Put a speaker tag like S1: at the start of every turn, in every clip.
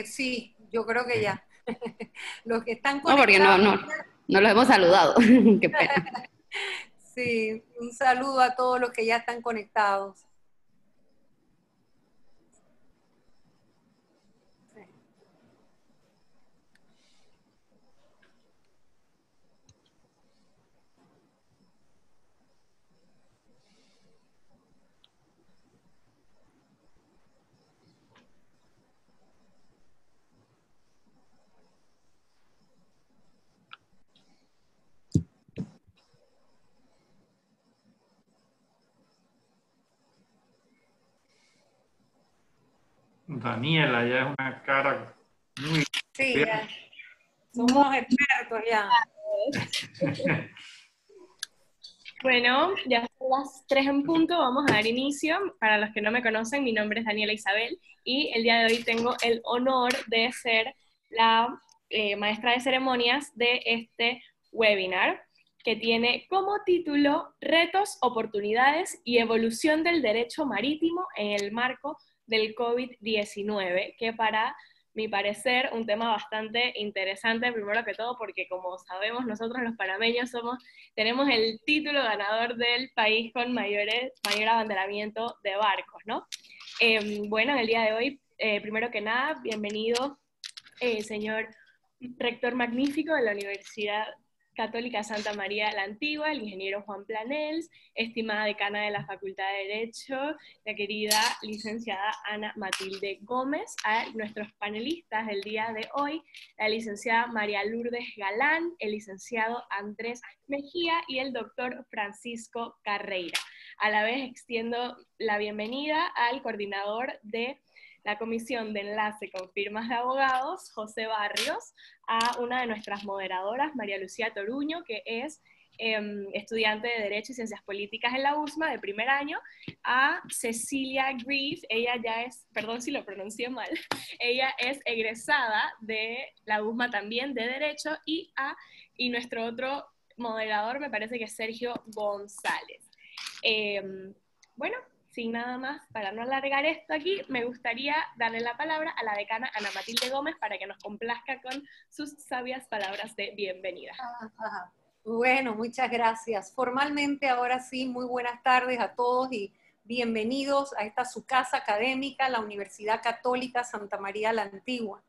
S1: Sí, yo creo que ya. Los que están
S2: No, porque no,
S1: conectados,
S2: no, no los hemos saludado. Qué pena.
S1: sí, un saludo a todos los que ya están conectados.
S3: Daniela ya es una cara muy
S1: Sí,
S3: bien.
S1: ya, somos expertos ya.
S4: Bueno, ya son las 3 en punto, vamos a dar inicio. Para los que no me conocen, mi nombre es Daniela Isabel y el día de hoy tengo el honor de ser la maestra de ceremonias de este webinar, que tiene como título Retos, oportunidades y evolución del derecho marítimo en el marco del COVID-19, que para mi parecer un tema bastante interesante, primero que todo porque como sabemos nosotros los panameños tenemos el título ganador del país con mayor abanderamiento de barcos, ¿no? Bueno, en el día de hoy, primero que nada, bienvenido, señor rector magnífico de la Universidad Católica Santa María la Antigua, el ingeniero Juan Planels, estimada decana de la Facultad de Derecho, la querida licenciada Ana Matilde Gómez, a nuestros panelistas del día de hoy, la licenciada María Lourdes Galán, el licenciado Andrés Mejía y el doctor Francisco Carreira. A la vez extiendo la bienvenida al coordinador de la Comisión de Enlace con Firmas de Abogados, José Barrios, a una de nuestras moderadoras, María Lucía Toruño, que es estudiante de Derecho y Ciencias Políticas en la USMA de primer año, a Cecilia Grief, ella ya es, perdón si lo pronuncié mal, ella es egresada de la USMA también de Derecho, y nuestro otro moderador me parece que es Sergio González. Bueno, sin nada más, para no alargar esto aquí, me gustaría darle la palabra a la decana Ana Matilde Gómez para que nos complazca con sus sabias palabras de bienvenida.
S1: Ajá. Bueno, muchas gracias. Formalmente, ahora sí, muy buenas tardes a todos y bienvenidos a esta su casa académica, la Universidad Católica Santa María la Antigua.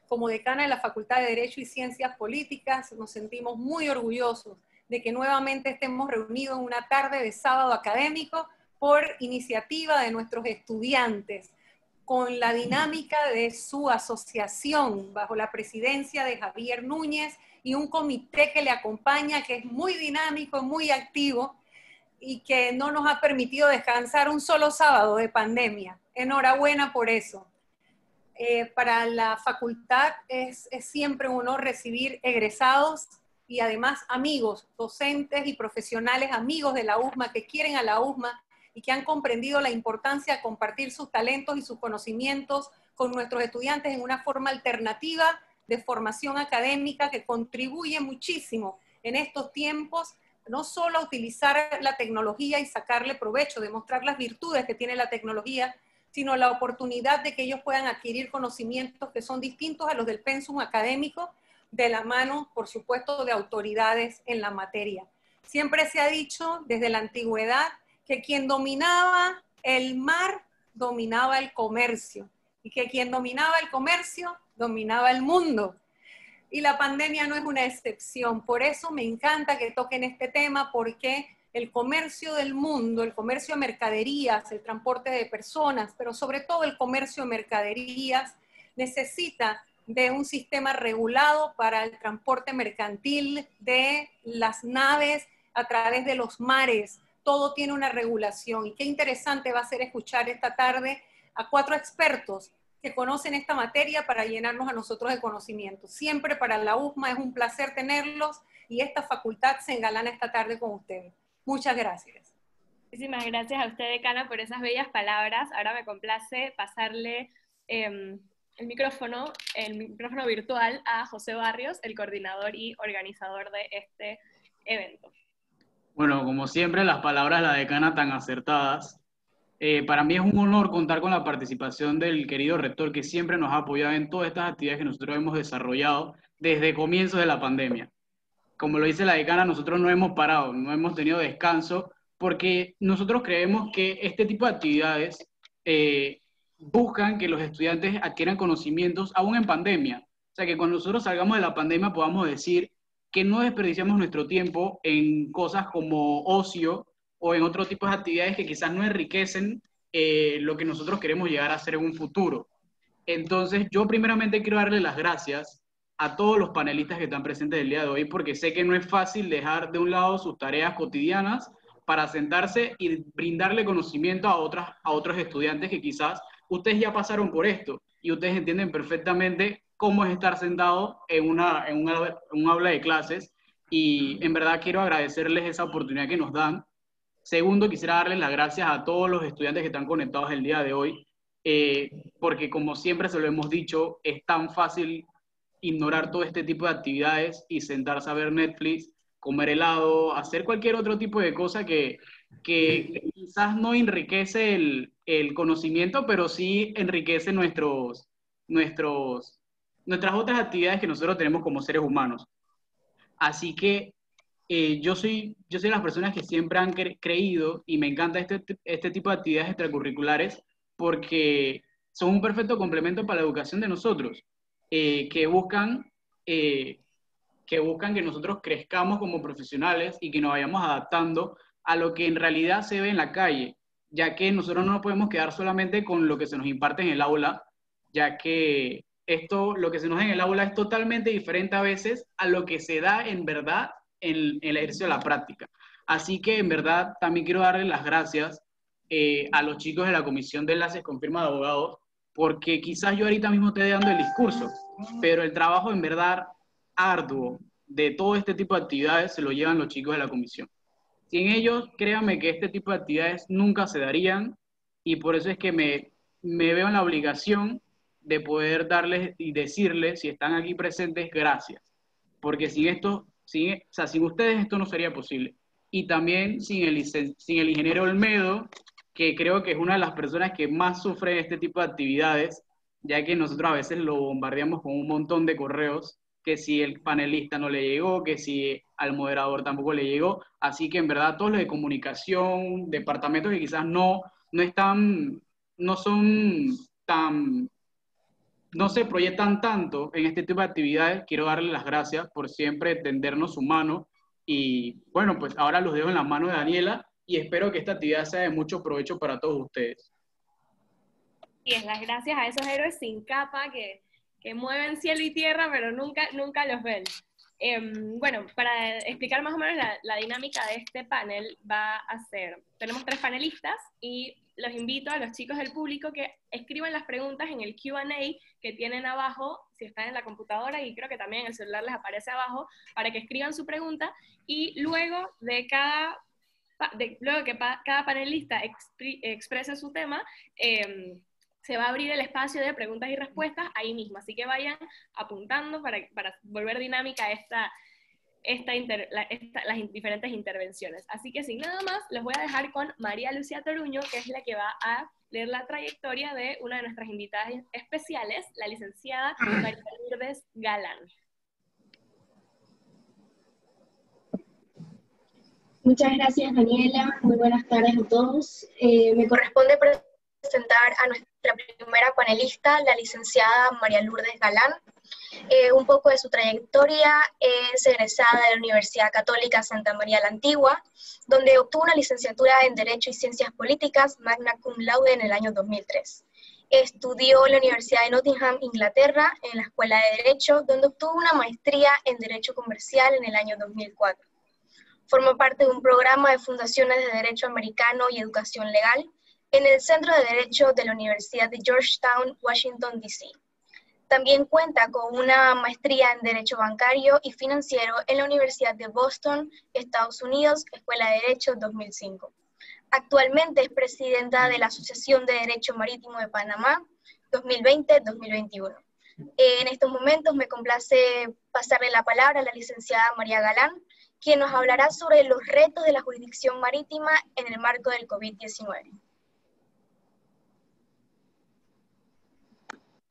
S1: Como decana de la Facultad de Derecho y Ciencias Políticas, nos sentimos muy orgullosos de que nuevamente estemos reunidos en una tarde de sábado académico por iniciativa de nuestros estudiantes, con la dinámica de su asociación bajo la presidencia de Javier Núñez y un comité que le acompaña, que es muy dinámico, muy activo y que no nos ha permitido descansar un solo sábado de pandemia. Enhorabuena por eso. Para la facultad es siempre un honor recibir egresados y además amigos, docentes y profesionales amigos de la USMA que quieren a la USMA y que han comprendido la importancia de compartir sus talentos y sus conocimientos con nuestros estudiantes en una forma alternativa de formación académica que contribuye muchísimo en estos tiempos, no solo a utilizar la tecnología y sacarle provecho, demostrar las virtudes que tiene la tecnología, sino la oportunidad de que ellos puedan adquirir conocimientos que son distintos a los del pensum académico, de la mano, por supuesto, de autoridades en la materia. Siempre se ha dicho desde la antigüedad que quien dominaba el mar dominaba el comercio y que quien dominaba el comercio dominaba el mundo. Y la pandemia no es una excepción. Por eso me encanta que toquen este tema, porque el comercio del mundo, el comercio de mercaderías, el transporte de personas, pero sobre todo el comercio de mercaderías, necesita de un sistema regulado para el transporte mercantil de las naves a través de los mares. Todo tiene una regulación. Y qué interesante va a ser escuchar esta tarde a 4 expertos que conocen esta materia para llenarnos a nosotros de conocimiento. Siempre para la USMA es un placer tenerlos y esta facultad se engalana esta tarde con ustedes. Muchas gracias.
S4: Muchísimas gracias a usted, decana, por esas bellas palabras. Ahora me complace pasarle el micrófono virtual a José Barrios, el coordinador y organizador de este evento.
S5: Bueno, como siempre, las palabras de la decana tan acertadas. Para mí es un honor contar con la participación del querido rector que siempre nos ha apoyado en todas estas actividades que nosotros hemos desarrollado desde comienzos de la pandemia. Como lo dice la decana, nosotros no hemos parado, no hemos tenido descanso, porque nosotros creemos que este tipo de actividades buscan que los estudiantes adquieran conocimientos aún en pandemia. O sea, que cuando nosotros salgamos de la pandemia podamos decir que no desperdiciamos nuestro tiempo en cosas como ocio o en otro tipo de actividades que quizás no enriquecen lo que nosotros queremos llegar a hacer en un futuro. Entonces, yo primeramente quiero darle las gracias a todos los panelistas que están presentes el día de hoy, porque sé que no es fácil dejar de un lado sus tareas cotidianas para sentarse y brindarle conocimiento a otros estudiantes que quizás ustedes ya pasaron por esto y ustedes entienden perfectamente cómo es estar sentado en un aula de clases, y en verdad quiero agradecerles esa oportunidad que nos dan. Segundo, quisiera darles las gracias a todos los estudiantes que están conectados el día de hoy, porque como siempre se lo hemos dicho, es tan fácil ignorar todo este tipo de actividades y sentarse a ver Netflix, comer helado, hacer cualquier otro tipo de cosa que quizás no enriquece el conocimiento, pero sí enriquece nuestras otras actividades que nosotros tenemos como seres humanos. Así que yo soy de las personas que siempre han creído, y me encanta este tipo de actividades extracurriculares, porque son un perfecto complemento para la educación de nosotros, que buscan que nosotros crezcamos como profesionales y que nos vayamos adaptando a lo que en realidad se ve en la calle, ya que nosotros no nos podemos quedar solamente con lo que se nos imparte en el aula, ya que lo que se nos da en el aula es totalmente diferente a veces a lo que se da en verdad en el ejercicio de la práctica. Así que en verdad también quiero darle las gracias a los chicos de la Comisión de Enlaces con Firma de Abogados, porque quizás yo ahorita mismo esté dando el discurso, pero el trabajo en verdad arduo de todo este tipo de actividades se lo llevan los chicos de la comisión. Sin ellos, créanme que este tipo de actividades nunca se darían, y por eso es que me veo en la obligación de poder darles y decirles, si están aquí presentes, gracias. Porque sin ustedes esto no sería posible. Y también sin el ingeniero Olmedo, que creo que es una de las personas que más sufre este tipo de actividades, ya que nosotros a veces lo bombardeamos con un montón de correos, que si el panelista no le llegó, que si al moderador tampoco le llegó. Así que en verdad todos los de comunicación, departamentos que quizás no son tan, no se proyectan tanto en este tipo de actividades, quiero darles las gracias por siempre tendernos su mano. Y bueno, pues ahora los dejo en las manos de Daniela y espero que esta actividad sea de mucho provecho para todos ustedes.
S4: Y es las gracias a esos héroes sin capa que mueven cielo y tierra, pero nunca los ven. Bueno, para explicar más o menos la dinámica de este panel va a ser, tenemos 3 panelistas y los invito a los chicos del público que escriban las preguntas en el Q&A que tienen abajo, si están en la computadora, y creo que también en el celular les aparece abajo, para que escriban su pregunta, y luego de cada panelista exprese su tema, se va a abrir el espacio de preguntas y respuestas ahí mismo, así que vayan apuntando para volver dinámica las diferentes intervenciones. Así que sin nada más, los voy a dejar con María Lucía Toruño, que es la que va a leer la trayectoria de una de nuestras invitadas especiales, la licenciada María Lourdes Galán.
S6: Muchas gracias, Daniela. Muy buenas tardes a todos. Me corresponde presentar a nuestra primera panelista, la licenciada María Lourdes Galán. Un poco de su trayectoria: es egresada de la Universidad Católica Santa María la Antigua, donde obtuvo una licenciatura en Derecho y Ciencias Políticas, magna cum laude, en el año 2003. Estudió en la Universidad de Nottingham, Inglaterra, en la Escuela de Derecho, donde obtuvo una maestría en Derecho Comercial en el año 2004. Forma parte de un programa de fundaciones de Derecho Americano y Educación Legal en el Centro de Derecho de la Universidad de Georgetown, Washington, D.C. También cuenta con una maestría en Derecho Bancario y Financiero en la Universidad de Boston, Estados Unidos, Escuela de Derecho 2005. Actualmente es presidenta de la Asociación de Derecho Marítimo de Panamá 2020-2021. En estos momentos me complace pasarle la palabra a la licenciada María Galán, quien nos hablará sobre los retos de la jurisdicción marítima en el marco del COVID-19.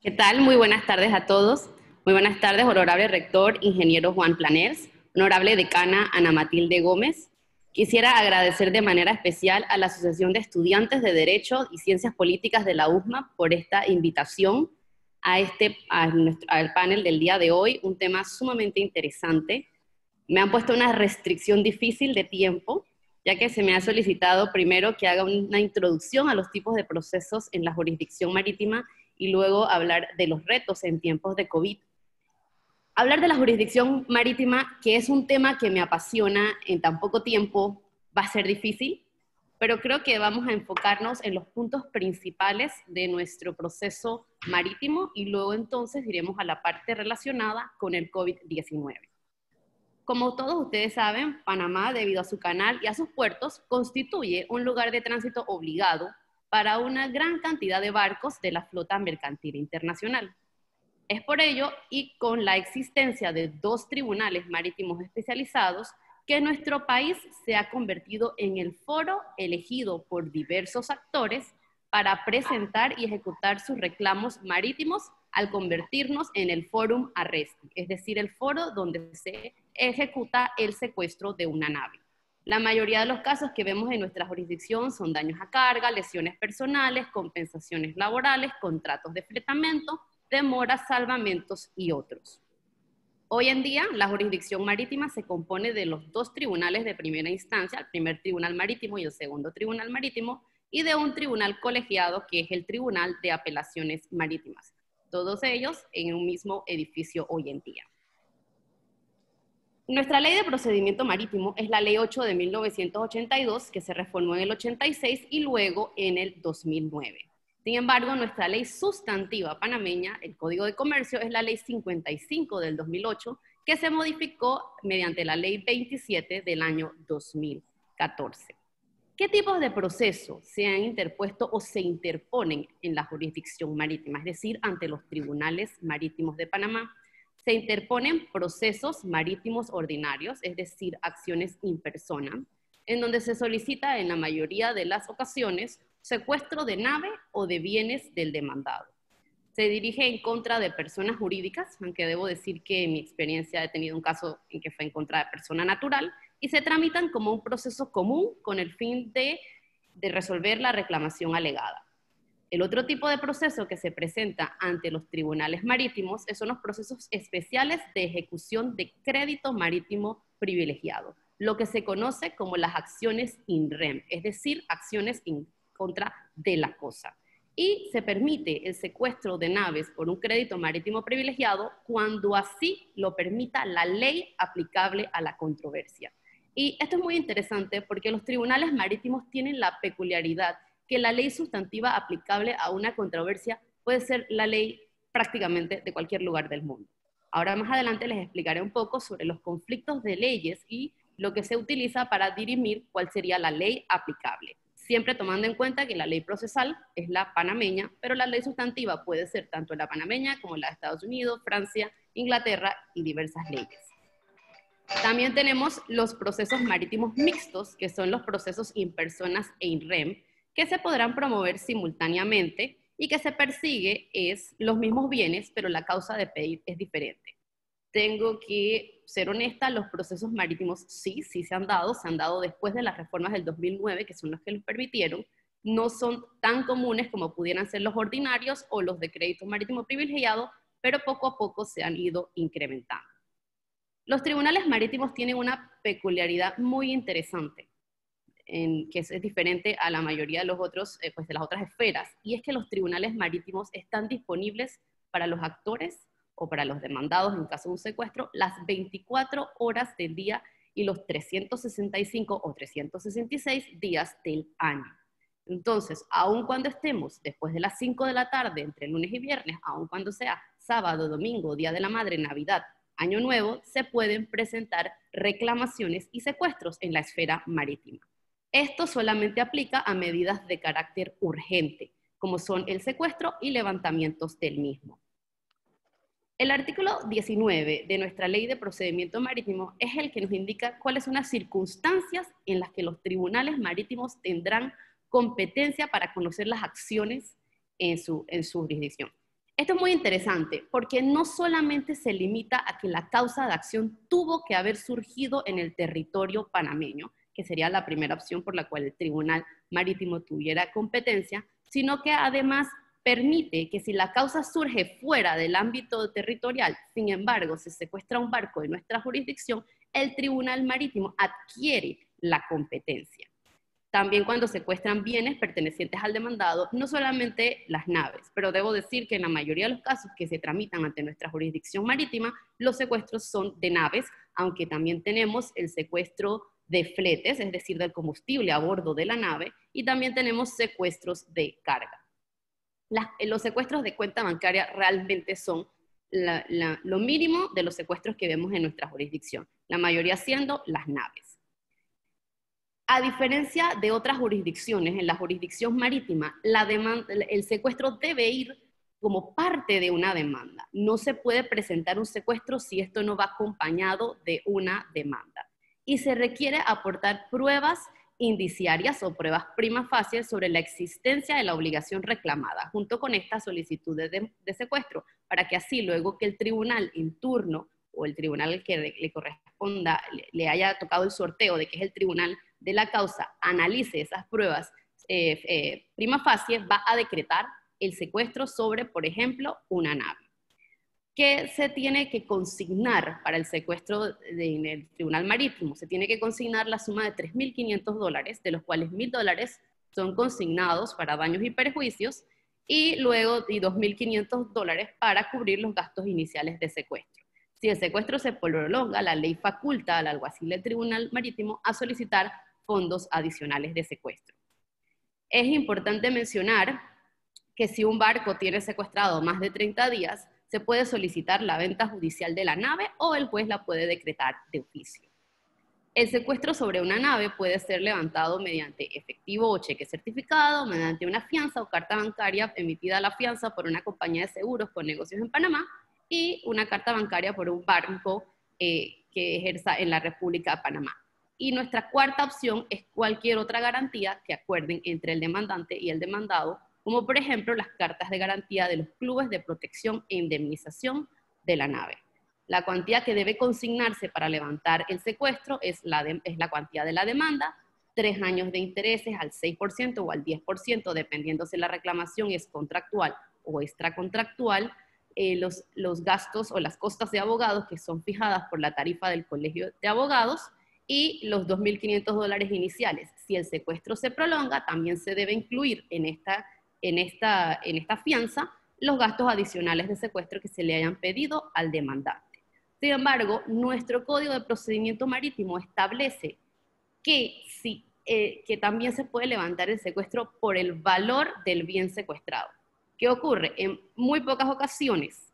S2: ¿Qué tal? Muy buenas tardes a todos. Muy buenas tardes, honorable rector, ingeniero Juan Planers, honorable decana Ana Matilde Gómez. Quisiera agradecer de manera especial a la Asociación de Estudiantes de Derecho y Ciencias Políticas de la USMA por esta invitación al panel del día de hoy, un tema sumamente interesante. Me han puesto una restricción difícil de tiempo, ya que se me ha solicitado primero que haga una introducción a los tipos de procesos en la jurisdicción marítima y luego hablar de los retos en tiempos de COVID. Hablar de la jurisdicción marítima, que es un tema que me apasiona en tan poco tiempo, va a ser difícil, pero creo que vamos a enfocarnos en los puntos principales de nuestro proceso marítimo y luego entonces iremos a la parte relacionada con el COVID-19. Como todos ustedes saben, Panamá, debido a su canal y a sus puertos, constituye un lugar de tránsito obligado para una gran cantidad de barcos de la flota mercantil internacional. Es por ello, y con la existencia de 2 tribunales marítimos especializados, que nuestro país se ha convertido en el foro elegido por diversos actores para presentar y ejecutar sus reclamos marítimos al convertirnos en el Forum Arresti, es decir, el foro donde se ejecuta el secuestro de una nave. La mayoría de los casos que vemos en nuestra jurisdicción son daños a carga, lesiones personales, compensaciones laborales, contratos de fletamento, demoras, salvamentos y otros. Hoy en día, la jurisdicción marítima se compone de los 2 tribunales de primera instancia, el primer tribunal marítimo y el segundo tribunal marítimo, y de un tribunal colegiado que es el Tribunal de Apelaciones Marítimas. Todos ellos en un mismo edificio hoy en día. Nuestra ley de procedimiento marítimo es la ley 8 de 1982, que se reformó en el 86 y luego en el 2009. Sin embargo, nuestra ley sustantiva panameña, el Código de Comercio, es la ley 55 del 2008, que se modificó mediante la ley 27 del año 2014. ¿Qué tipos de procesos se han interpuesto o se interponen en la jurisdicción marítima, es decir, ante los tribunales marítimos de Panamá? Se interponen procesos marítimos ordinarios, es decir, acciones in persona, en donde se solicita en la mayoría de las ocasiones secuestro de nave o de bienes del demandado. Se dirige en contra de personas jurídicas, aunque debo decir que en mi experiencia he tenido un caso en que fue en contra de persona natural, y se tramitan como un proceso común con el fin de resolver la reclamación alegada. El otro tipo de proceso que se presenta ante los tribunales marítimos son los procesos especiales de ejecución de crédito marítimo privilegiado, lo que se conoce como las acciones in rem, es decir, acciones in contra de la cosa. Y se permite el secuestro de naves por un crédito marítimo privilegiado cuando así lo permita la ley aplicable a la controversia. Y esto es muy interesante porque los tribunales marítimos tienen la peculiaridad que la ley sustantiva aplicable a una controversia puede ser la ley prácticamente de cualquier lugar del mundo. Ahora más adelante les explicaré un poco sobre los conflictos de leyes y lo que se utiliza para dirimir cuál sería la ley aplicable. Siempre tomando en cuenta que la ley procesal es la panameña, pero la ley sustantiva puede ser tanto la panameña como la de Estados Unidos, Francia, Inglaterra y diversas leyes. También tenemos los procesos marítimos mixtos, que son los procesos in personas e in rem, que se podrán promover simultáneamente y que se persigue es los mismos bienes, pero la causa de pedir es diferente. Tengo que ser honesta, los procesos marítimos sí se han dado después de las reformas del 2009, que son los que los permitieron, no son tan comunes como pudieran ser los ordinarios o los de crédito marítimo privilegiado, pero poco a poco se han ido incrementando. Los tribunales marítimos tienen una peculiaridad muy interesante, que es diferente a la mayoría de los otros, pues de las otras esferas, y es que los tribunales marítimos están disponibles para los actores o para los demandados en caso de un secuestro las 24 horas del día y los 365 o 366 días del año. Entonces, aun cuando estemos después de las 5 de la tarde, entre lunes y viernes, aun cuando sea sábado, domingo, Día de la Madre, Navidad, Año Nuevo, se pueden presentar reclamaciones y secuestros en la esfera marítima. Esto solamente aplica a medidas de carácter urgente, como son el secuestro y levantamientos del mismo. El artículo 19 de nuestra Ley de Procedimiento Marítimo es el que nos indica cuáles son las circunstancias en las que los tribunales marítimos tendrán competencia para conocer las acciones en su jurisdicción. Esto es muy interesante porque no solamente se limita a que la causa de acción tuvo que haber surgido en el territorio panameño, que sería la primera opción por la cual el Tribunal Marítimo tuviera competencia, sino que además permite que si la causa surge fuera del ámbito territorial, sin embargo, se secuestra un barco de nuestra jurisdicción, el Tribunal Marítimo adquiere la competencia. También cuando secuestran bienes pertenecientes al demandado, no solamente las naves, pero debo decir que en la mayoría de los casos que se tramitan ante nuestra jurisdicción marítima, los secuestros son de naves, aunque también tenemos el secuestro de fletes, es decir, del combustible a bordo de la nave, y también tenemos secuestros de carga. Los secuestros de cuenta bancaria realmente son lo mínimo de los secuestros que vemos en nuestra jurisdicción, la mayoría siendo las naves. A diferencia de otras jurisdicciones, en la jurisdicción marítima, el secuestro debe ir como parte de una demanda. No se puede presentar un secuestro si esto no va acompañado de una demanda. Y se requiere aportar pruebas indiciarias o pruebas prima facie sobre la existencia de la obligación reclamada, junto con esta solicitud de secuestro, para que así luego que el tribunal en turno o el tribunal que le corresponda, le haya tocado el sorteo de que es el tribunal de la causa, analice esas pruebas prima facie, va a decretar el secuestro sobre, por ejemplo, una nave. ¿Qué se tiene que consignar para el secuestro en el Tribunal Marítimo? Se tiene que consignar la suma de $3.500, de los cuales $1.000 son consignados para daños y perjuicios, y luego $2.500 para cubrir los gastos iniciales de secuestro. Si el secuestro se prolonga, la ley faculta al alguacil del Tribunal Marítimo a solicitar fondos adicionales de secuestro. Es importante mencionar que si un barco tiene secuestrado más de 30 días, se puede solicitar la venta judicial de la nave o el juez la puede decretar de oficio. El secuestro sobre una nave puede ser levantado mediante efectivo o cheque certificado, mediante una fianza o carta bancaria emitida a la fianza por una compañía de seguros con negocios en Panamá y una carta bancaria por un banco que ejerza en la República de Panamá. Y nuestra cuarta opción es cualquier otra garantía que acuerden entre el demandante y el demandado, como por ejemplo las cartas de garantía de los clubes de protección e indemnización de la nave. La cuantía que debe consignarse para levantar el secuestro es la cuantía de la demanda, 3 años de intereses al 6% o al 10%, dependiendo si la reclamación es contractual o extracontractual, los gastos o las costas de abogados que son fijadas por la tarifa del Colegio de Abogados y los $2.500 iniciales. Si el secuestro se prolonga, también se debe incluir en esta fianza los gastos adicionales de secuestro que se le hayan pedido al demandante. Sin embargo, nuestro Código de Procedimiento Marítimo establece que también se puede levantar el secuestro por el valor del bien secuestrado. ¿Qué ocurre? En muy pocas ocasiones,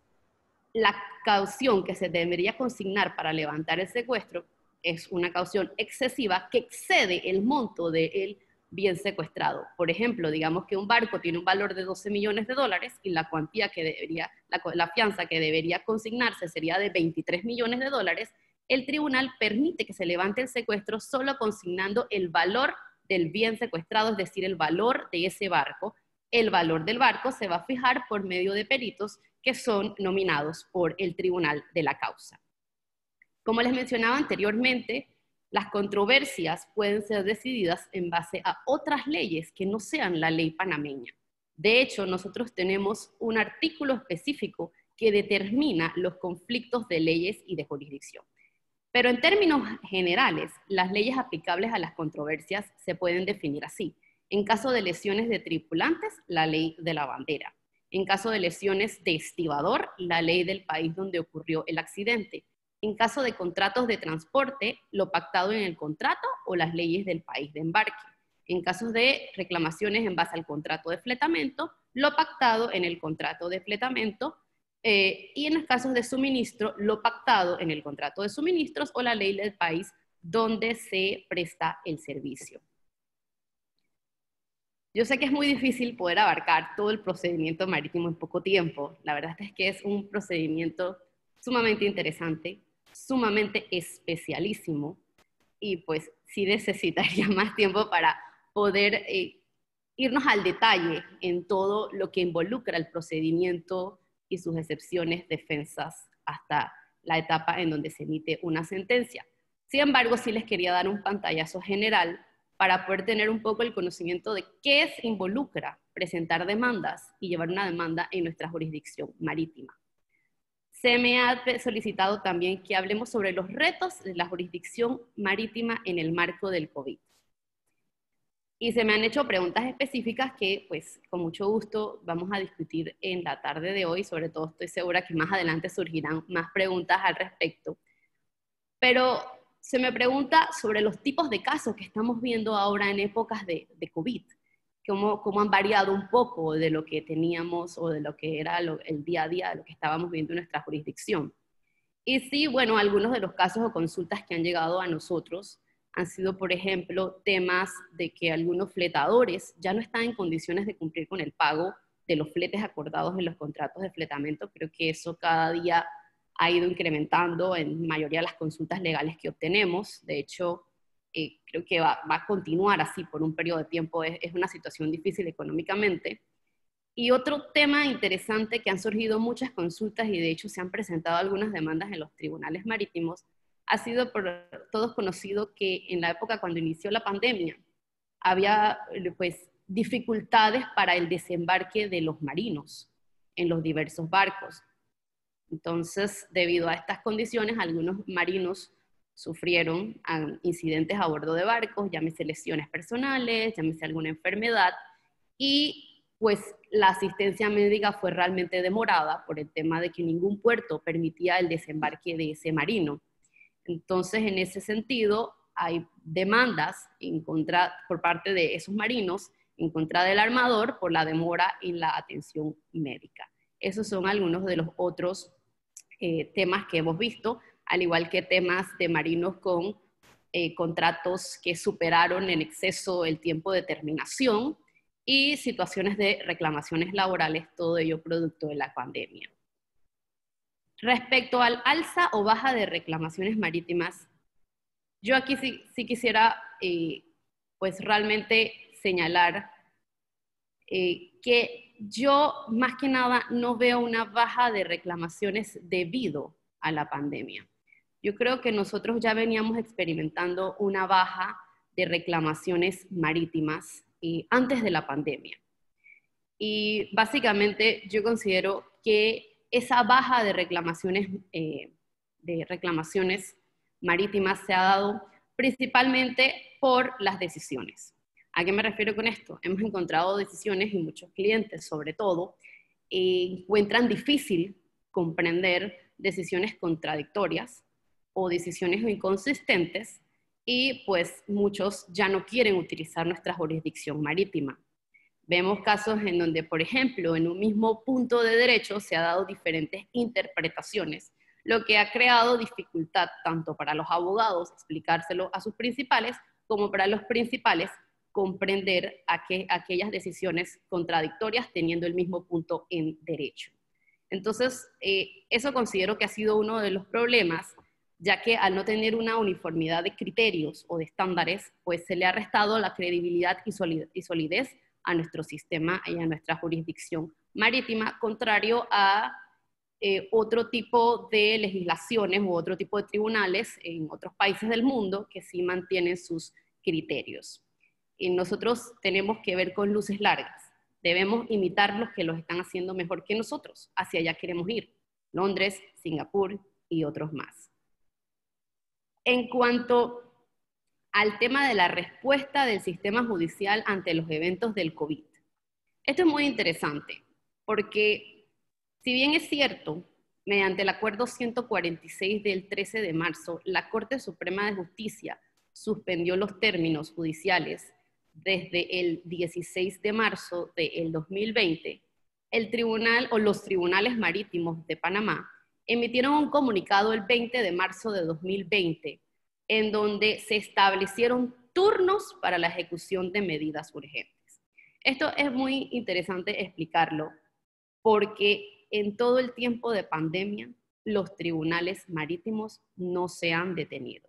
S2: la caución que se debería consignar para levantar el secuestro es una caución excesiva que excede el monto del bien secuestrado. Por ejemplo, digamos que un barco tiene un valor de $12 millones y la cuantía que debería, la fianza que debería consignarse sería de $23 millones. El tribunal permite que se levante el secuestro solo consignando el valor del bien secuestrado, es decir, el valor de ese barco. El valor del barco se va a fijar por medio de peritos que son nominados por el tribunal de la causa. Como les mencionaba anteriormente, las controversias pueden ser decididas en base a otras leyes que no sean la ley panameña. De hecho, nosotros tenemos un artículo específico que determina los conflictos de leyes y de jurisdicción. Pero en términos generales, las leyes aplicables a las controversias se pueden definir así. En caso de lesiones de tripulantes, la ley de la bandera. En caso de lesiones de estibador, la ley del país donde ocurrió el accidente. En caso de contratos de transporte, lo pactado en el contrato o las leyes del país de embarque. En casos de reclamaciones en base al contrato de fletamento, lo pactado en el contrato de fletamento y en los casos de suministro, lo pactado en el contrato de suministros o la ley del país donde se presta el servicio. Yo sé que es muy difícil poder abarcar todo el procedimiento marítimo en poco tiempo. La verdad es que es un procedimiento sumamente interesante, sumamente especialísimo y pues sí necesitaría más tiempo para poder irnos al detalle en todo lo que involucra el procedimiento y sus excepciones, defensas, hasta la etapa en donde se emite una sentencia. Sin embargo, sí les quería dar un pantallazo general para poder tener un poco el conocimiento de qué involucra presentar demandas y llevar una demanda en nuestra jurisdicción marítima. Se me ha solicitado también que hablemos sobre los retos de la jurisdicción marítima en el marco del COVID. Y se me han hecho preguntas específicas que, pues, con mucho gusto vamos a discutir en la tarde de hoy. Sobre todo estoy segura que más adelante surgirán más preguntas al respecto. Pero se me pregunta sobre los tipos de casos que estamos viendo ahora en épocas de COVID. Cómo han variado un poco de lo que teníamos o de lo que era el día a día, de lo que estábamos viendo en nuestra jurisdicción. Y sí, bueno, algunos de los casos o consultas que han llegado a nosotros han sido, por ejemplo, temas de que algunos fletadores ya no están en condiciones de cumplir con el pago de los fletes acordados en los contratos de fletamento. Creo que eso cada día ha ido incrementando en mayoría de las consultas legales que obtenemos. De hecho, creo que va a continuar así por un periodo de tiempo. Es una situación difícil económicamente. Y otro tema interesante que han surgido muchas consultas y de hecho se han presentado algunas demandas en los tribunales marítimos, ha sido por todos conocido que en la época cuando inició la pandemia había pues dificultades para el desembarque de los marinos en los diversos barcos. Entonces, debido a estas condiciones, algunos marinos sufrieron incidentes a bordo de barcos, llámese lesiones personales, llámese alguna enfermedad, y pues la asistencia médica fue realmente demorada por el tema de que ningún puerto permitía el desembarque de ese marino. Entonces, en ese sentido, hay demandas por parte de esos marinos en contra del armador por la demora en la atención médica. Esos son algunos de los otros temas que hemos visto, al igual que temas de marinos con contratos que superaron en exceso el tiempo de terminación y situaciones de reclamaciones laborales, todo ello producto de la pandemia. Respecto al alza o baja de reclamaciones marítimas, yo aquí sí quisiera pues realmente señalar que yo más que nada no veo una baja de reclamaciones debido a la pandemia. Yo creo que nosotros ya veníamos experimentando una baja de reclamaciones marítimas antes de la pandemia. Y básicamente yo considero que esa baja de reclamaciones marítimas se ha dado principalmente por las decisiones. ¿A qué me refiero con esto? Hemos encontrado decisiones y muchos clientes, sobre todo, encuentran difícil comprender decisiones contradictorias o decisiones inconsistentes y pues muchos ya no quieren utilizar nuestra jurisdicción marítima. Vemos casos en donde, por ejemplo, en un mismo punto de derecho se han dado diferentes interpretaciones, lo que ha creado dificultad tanto para los abogados explicárselo a sus principales, como para los principales comprender aquellas decisiones contradictorias teniendo el mismo punto en derecho. Entonces, eso considero que ha sido uno de los problemas, ya que al no tener una uniformidad de criterios o de estándares, pues se le ha restado la credibilidad y solidez a nuestro sistema y a nuestra jurisdicción marítima, contrario a otro tipo de legislaciones u otro tipo de tribunales en otros países del mundo que sí mantienen sus criterios. Y nosotros tenemos que ver con luces largas. Debemos imitar los que los están haciendo mejor que nosotros. Hacia allá queremos ir. Londres, Singapur y otros más. En cuanto al tema de la respuesta del sistema judicial ante los eventos del COVID. Esto es muy interesante, porque si bien es cierto, mediante el Acuerdo 146 del 13 de marzo, la Corte Suprema de Justicia suspendió los términos judiciales desde el 16 de marzo del 2020, el tribunal o los tribunales marítimos de Panamá emitieron un comunicado el 20 de marzo de 2020 en donde se establecieron turnos para la ejecución de medidas urgentes. Esto es muy interesante explicarlo porque en todo el tiempo de pandemia los tribunales marítimos no se han detenido.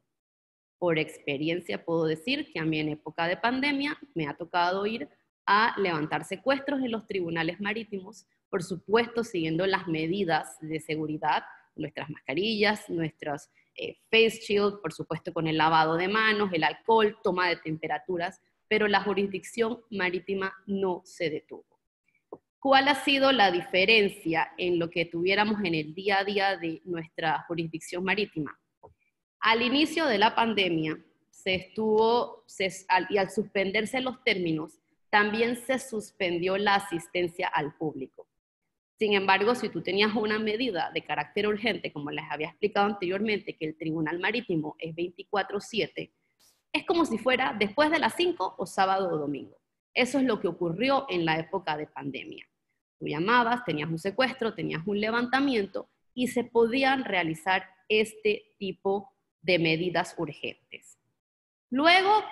S2: Por experiencia puedo decir que a mí en época de pandemia me ha tocado ir a levantar secuestros en los tribunales marítimos por supuesto siguiendo las medidas de seguridad, nuestras mascarillas, nuestros face shield, por supuesto con el lavado de manos, el alcohol, toma de temperaturas, pero la jurisdicción marítima no se detuvo. ¿Cuál ha sido la diferencia en lo que tuviéramos en el día a día de nuestra jurisdicción marítima? Al inicio de la pandemia, y al suspenderse los términos, también se suspendió la asistencia al público. Sin embargo, si tú tenías una medida de carácter urgente, como les había explicado anteriormente, que el Tribunal Marítimo es 24/7, es como si fuera después de las 5 o sábado o domingo. Eso es lo que ocurrió en la época de pandemia. Tú llamabas, tenías un secuestro, tenías un levantamiento y se podían realizar este tipo de medidas urgentes. Luego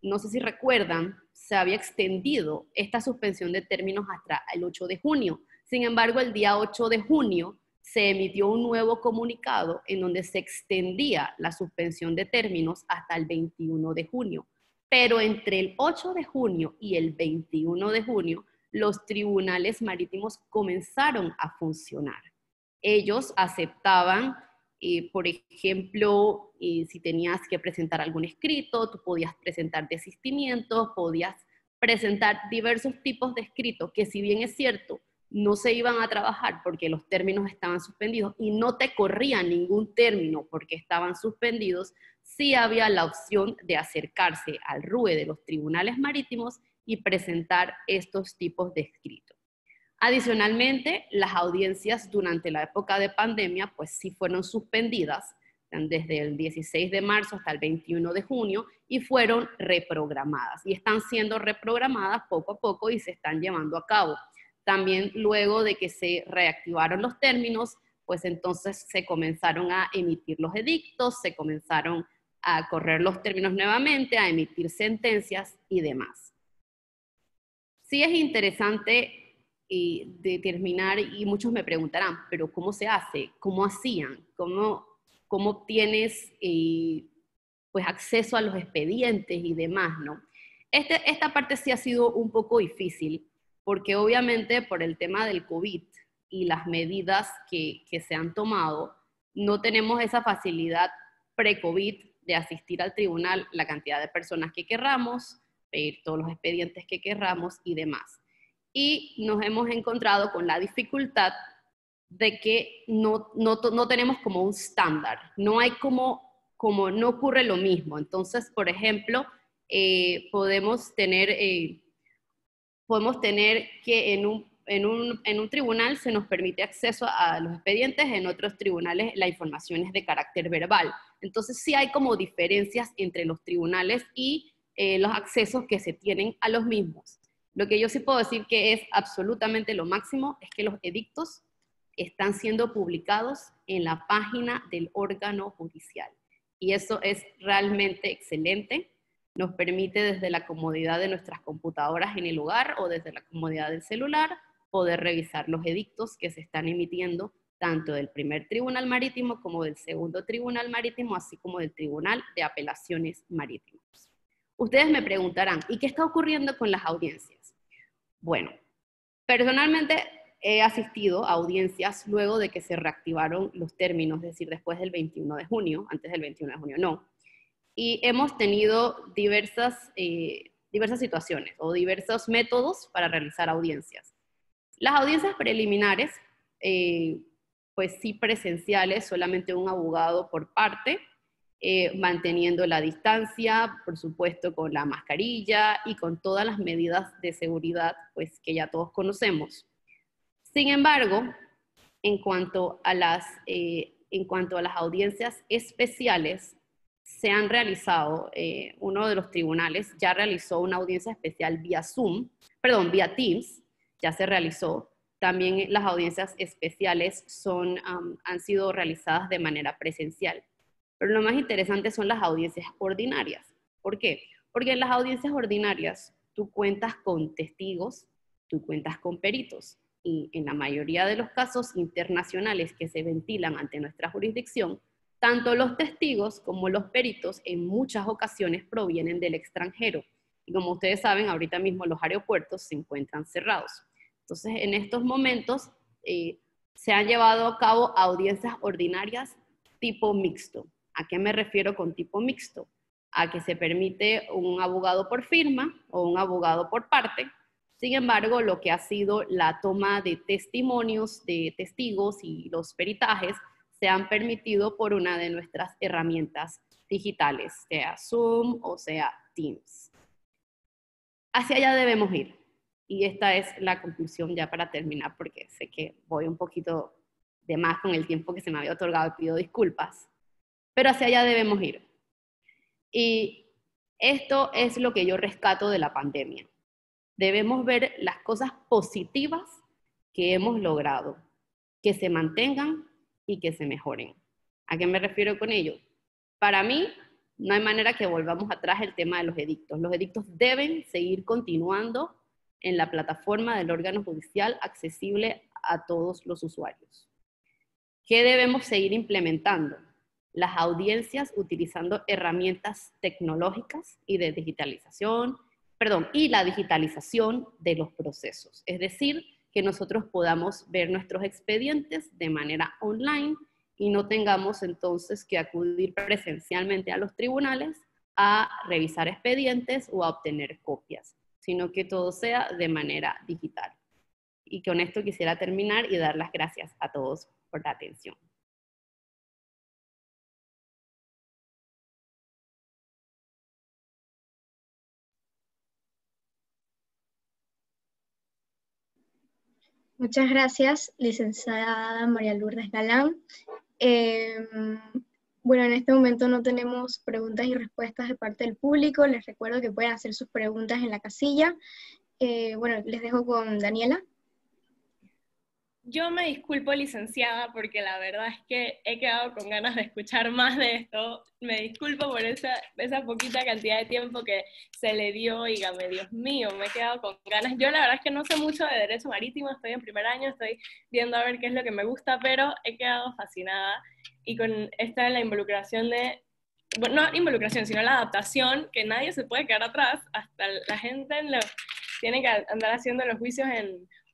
S2: no sé si recuerdan, se había extendido esta suspensión de términos hasta el 8 de junio. Sin embargo, el día 8 de junio se emitió un nuevo comunicado en donde se extendía la suspensión de términos hasta el 21 de junio. Pero entre el 8 de junio y el 21 de junio, los tribunales marítimos comenzaron a funcionar. Ellos aceptaban, por ejemplo, si tenías que presentar algún escrito, tú podías presentar desistimientos, podías presentar diversos tipos de escritos que, si bien es cierto, no se iban a trabajar porque los términos estaban suspendidos y no te corrían ningún término porque estaban suspendidos, sí había la opción de acercarse al RUE de los tribunales marítimos y presentar estos tipos de escritos. Adicionalmente, las audiencias durante la época de pandemia, pues sí fueron suspendidas desde el 16 de marzo hasta el 21 de junio y fueron reprogramadas. Y están siendo reprogramadas poco a poco y se están llevando a cabo. También luego de que se reactivaron los términos, pues entonces se comenzaron a emitir los edictos, se comenzaron a correr los términos nuevamente, a emitir sentencias y demás. Sí es interesante determinar, y muchos me preguntarán, pero ¿cómo se hace? ¿Cómo hacían? ¿Cómo obtienes pues acceso a los expedientes y demás, ¿no? Esta parte sí ha sido un poco difícil, porque obviamente por el tema del COVID y las medidas que se han tomado, no tenemos esa facilidad pre-COVID de asistir al tribunal la cantidad de personas que querramos, pedir todos los expedientes que querramos y demás. Y nos hemos encontrado con la dificultad de que no tenemos como un estándar, no hay como no ocurre lo mismo. Entonces, por ejemplo, podemos tener que en un tribunal se nos permite acceso a los expedientes, en otros tribunales la información es de carácter verbal. Entonces sí hay como diferencias entre los tribunales y los accesos que se tienen a los mismos. Lo que yo sí puedo decir que es absolutamente lo máximo es que los edictos están siendo publicados en la página del órgano judicial. Y eso es realmente excelente. Nos permite desde la comodidad de nuestras computadoras en el hogar o desde la comodidad del celular poder revisar los edictos que se están emitiendo tanto del primer tribunal marítimo como del segundo tribunal marítimo, así como del tribunal de apelaciones marítimas. Ustedes me preguntarán, ¿y qué está ocurriendo con las audiencias? Bueno, personalmente he asistido a audiencias luego de que se reactivaron los términos, es decir, después del 21 de junio, antes del 21 de junio no. Y hemos tenido diversas situaciones o diversos métodos para realizar audiencias. Las audiencias preliminares, pues sí presenciales, solamente un abogado por parte, manteniendo la distancia, por supuesto con la mascarilla y con todas las medidas de seguridad pues, que ya todos conocemos. Sin embargo, en cuanto a las audiencias especiales, se han realizado, uno de los tribunales ya realizó una audiencia especial vía Teams, ya se realizó. También las audiencias especiales han sido realizadas de manera presencial. Pero lo más interesante son las audiencias ordinarias. ¿Por qué? Porque en las audiencias ordinarias tú cuentas con testigos, tú cuentas con peritos. Y en la mayoría de los casos internacionales que se ventilan ante nuestra jurisdicción, tanto los testigos como los peritos en muchas ocasiones provienen del extranjero. Y como ustedes saben, ahorita mismo los aeropuertos se encuentran cerrados. Entonces, en estos momentos se han llevado a cabo audiencias ordinarias tipo mixto. ¿A qué me refiero con tipo mixto? A que se permite un abogado por firma o un abogado por parte. Sin embargo, lo que ha sido la toma de testimonios de testigos y los peritajes se han permitido por una de nuestras herramientas digitales, sea Zoom o sea Teams. Hacia allá debemos ir. Y esta es la conclusión ya para terminar, porque sé que voy un poquito de más con el tiempo que se me había otorgado y pido disculpas. Pero hacia allá debemos ir. Y esto es lo que yo rescato de la pandemia. Debemos ver las cosas positivas que hemos logrado, que se mantengan y que se mejoren. ¿A qué me refiero con ello? Para mí, no hay manera que volvamos atrás el tema de los edictos. Los edictos deben seguir continuando en la plataforma del órgano judicial accesible a todos los usuarios. ¿Qué debemos seguir implementando? Las audiencias utilizando herramientas tecnológicas y de digitalización, y la digitalización de los procesos. Es decir, que nosotros podamos ver nuestros expedientes de manera online y no tengamos entonces que acudir presencialmente a los tribunales a revisar expedientes o a obtener copias, sino que todo sea de manera digital. Y con esto quisiera terminar y dar las gracias a todos por la atención.
S6: Muchas gracias, licenciada María Lourdes Galán. Bueno, en este momento no tenemos preguntas y respuestas de parte del público. Les recuerdo que pueden hacer sus preguntas en la casilla. Bueno, les dejo con Daniela.
S4: Yo me disculpo, licenciada, porque la verdad es que he quedado con ganas de escuchar más de esto. Me disculpo por esa poquita cantidad de tiempo que se le dio. Dígame, Dios mío, me he quedado con ganas. Yo la verdad es que no sé mucho de derecho marítimo, estoy en primer año, estoy viendo a ver qué es lo que me gusta, pero he quedado fascinada. Y con esta la involucración de, bueno, no involucración, sino la adaptación, que nadie se puede quedar atrás, hasta la gente tiene que andar haciendo los juicios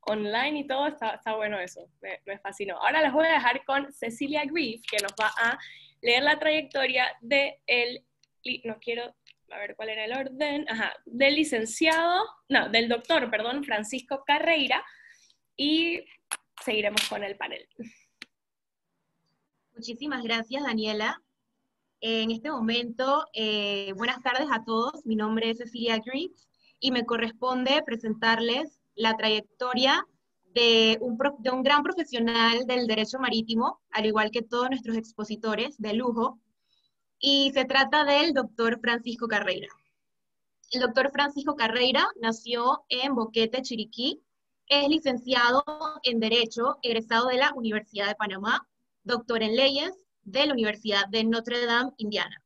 S4: online y todo, está bueno eso, me fascinó. Ahora les voy a dejar con Cecilia Grief, que nos va a leer la trayectoria del del doctor, Francisco Carreira, y seguiremos con el panel.
S7: Muchísimas gracias, Daniela. En este momento, buenas tardes a todos, mi nombre es Cecilia Grief, y me corresponde presentarles la trayectoria de un gran profesional del derecho marítimo, al igual que todos nuestros expositores de lujo, y se trata del doctor Francisco Carreira. El doctor Francisco Carreira nació en Boquete, Chiriquí, es licenciado en Derecho, egresado de la Universidad de Panamá, doctor en Leyes de la Universidad de Notre Dame, Indiana.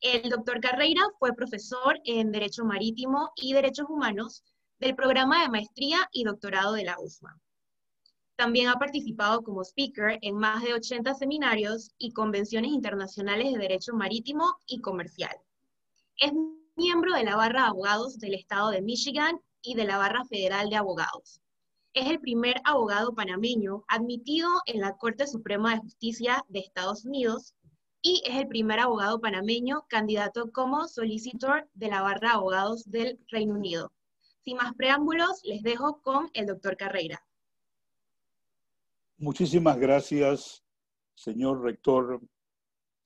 S7: El doctor Carreira fue profesor en Derecho Marítimo y Derechos Humanos del programa de maestría y doctorado de la USMA. También ha participado como speaker en más de 80 seminarios y convenciones internacionales de derecho marítimo y comercial. Es miembro de la Barra de Abogados del Estado de Michigan y de la Barra Federal de Abogados. Es el primer abogado panameño admitido en la Corte Suprema de Justicia de Estados Unidos y es el primer abogado panameño candidato como solicitor de la Barra de Abogados del Reino Unido. Sin más preámbulos, les dejo con el doctor Carreira.
S8: Muchísimas gracias, señor rector,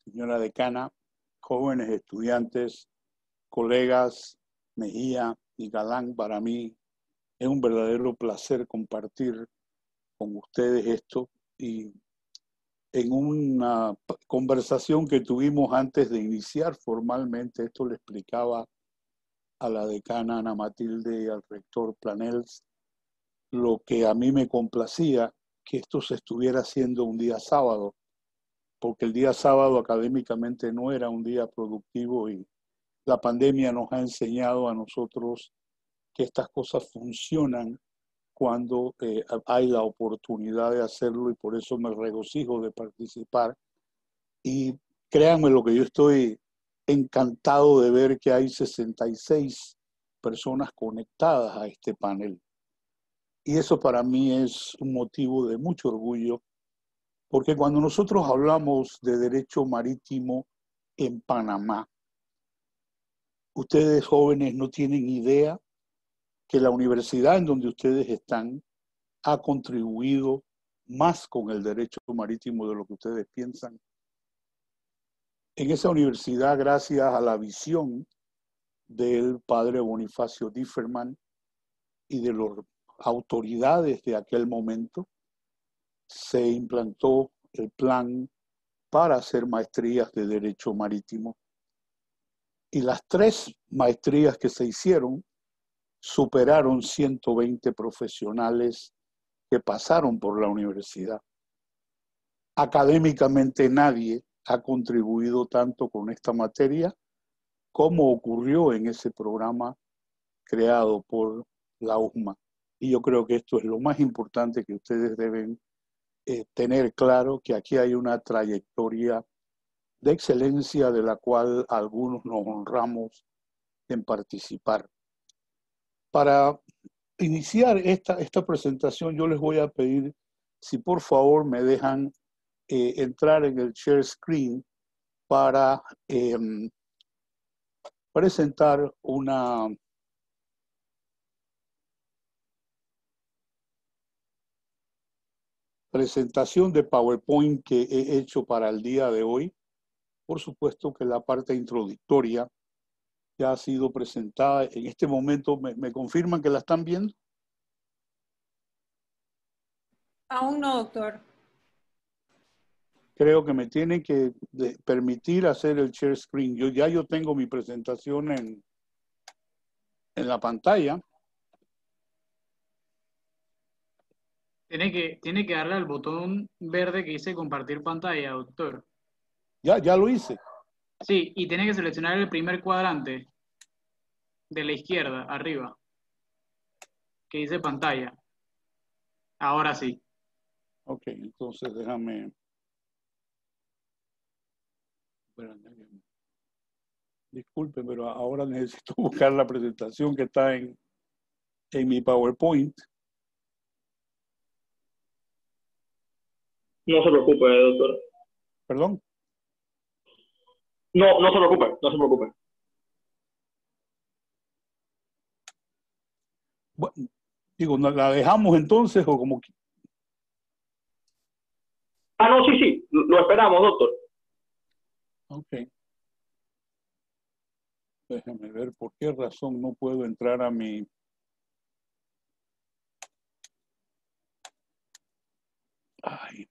S8: señora decana, jóvenes estudiantes, colegas Mejía y Galán. Para mí es un verdadero placer compartir con ustedes esto, y en una conversación que tuvimos antes de iniciar formalmente, esto le explicaba a la decana Ana Matilde y al rector Planels, lo que a mí me complacía que esto se estuviera haciendo un día sábado, porque el día sábado académicamente no era un día productivo y la pandemia nos ha enseñado a nosotros que estas cosas funcionan cuando hay la oportunidad de hacerlo, y por eso me regocijo de participar. Y créanme lo que yo estoy encantado de ver que hay 66 personas conectadas a este panel. Y eso para mí es un motivo de mucho orgullo, porque cuando nosotros hablamos de derecho marítimo en Panamá, ustedes jóvenes no tienen idea que la universidad en donde ustedes están ha contribuido más con el derecho marítimo de lo que ustedes piensan. En esa universidad, gracias a la visión del padre Bonifacio Differman y de las autoridades de aquel momento, se implantó el plan para hacer maestrías de derecho marítimo. Y las 3 maestrías que se hicieron superaron 120 profesionales que pasaron por la universidad. Académicamente nadie ha contribuido tanto con esta materia como ocurrió en ese programa creado por la USMA. Y yo creo que esto es lo más importante que ustedes deben tener claro, que aquí hay una trayectoria de excelencia de la cual algunos nos honramos en participar. Para iniciar esta presentación, yo les voy a pedir si por favor me dejan entrar en el share screen para presentar una presentación de PowerPoint que he hecho para el día de hoy. Por supuesto que la parte introductoria ya ha sido presentada. En este momento, ¿me confirman que la están viendo?
S1: Aún no, doctor.
S8: Creo que me tienen que permitir hacer el share screen. Yo tengo mi presentación en la pantalla.
S5: Tiene que darle al botón verde que dice compartir pantalla, doctor.
S8: Ya lo hice.
S5: Sí, y tiene que seleccionar el primer cuadrante de la izquierda, arriba, que dice pantalla. Ahora sí.
S8: Ok, entonces déjame... Disculpen, pero ahora necesito buscar la presentación que está en mi PowerPoint.
S9: No se preocupe, doctor.
S8: ¿Perdón?
S9: No, no se preocupe, no se preocupe.
S8: Bueno, digo, ¿la dejamos entonces o como que?
S9: Ah, no, sí, lo esperamos, doctor.
S8: Ok. Déjame ver por qué razón no puedo entrar a mi... Ay.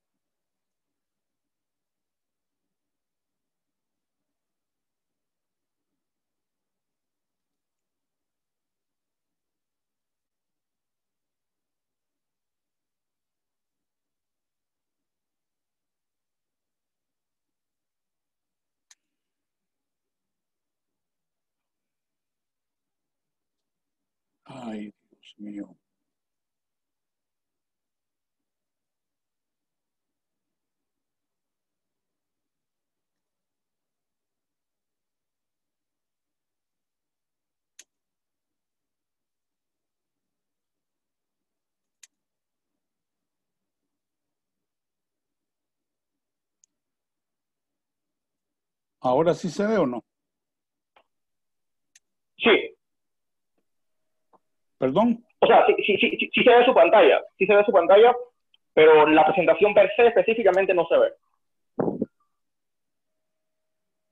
S8: Ay, Dios mío. ¿Ahora sí se ve o no?
S9: Sí.
S8: ¿Perdón?
S9: O sea, sí se ve su pantalla, sí se ve su pantalla, pero la presentación per se específicamente no se ve.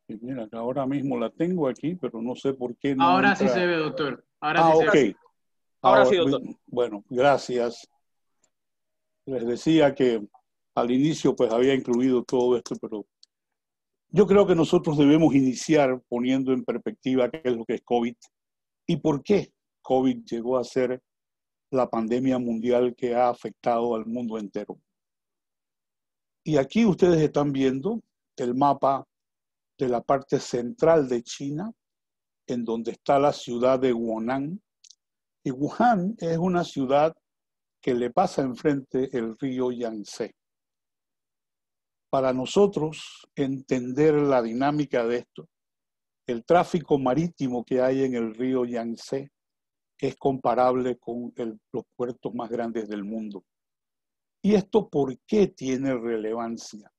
S8: Y mira, que ahora mismo la tengo aquí, pero no sé por qué no
S5: Ahora
S8: entra.
S5: sí se ve, doctor. Ahora sí se ve.
S8: Ok.
S9: Ahora sí, doctor.
S8: Bueno, gracias. Les decía que al inicio pues había incluido todo esto, pero yo creo que nosotros debemos iniciar poniendo en perspectiva qué es lo que es COVID y por qué COVID llegó a ser la pandemia mundial que ha afectado al mundo entero. Y aquí ustedes están viendo el mapa de la parte central de China, en donde está la ciudad de Wuhan. Y Wuhan es una ciudad que le pasa enfrente el río Yangtze. Para nosotros entender la dinámica de esto, el tráfico marítimo que hay en el río Yangtze es comparable con los puertos más grandes del mundo. ¿Y esto por qué tiene relevancia?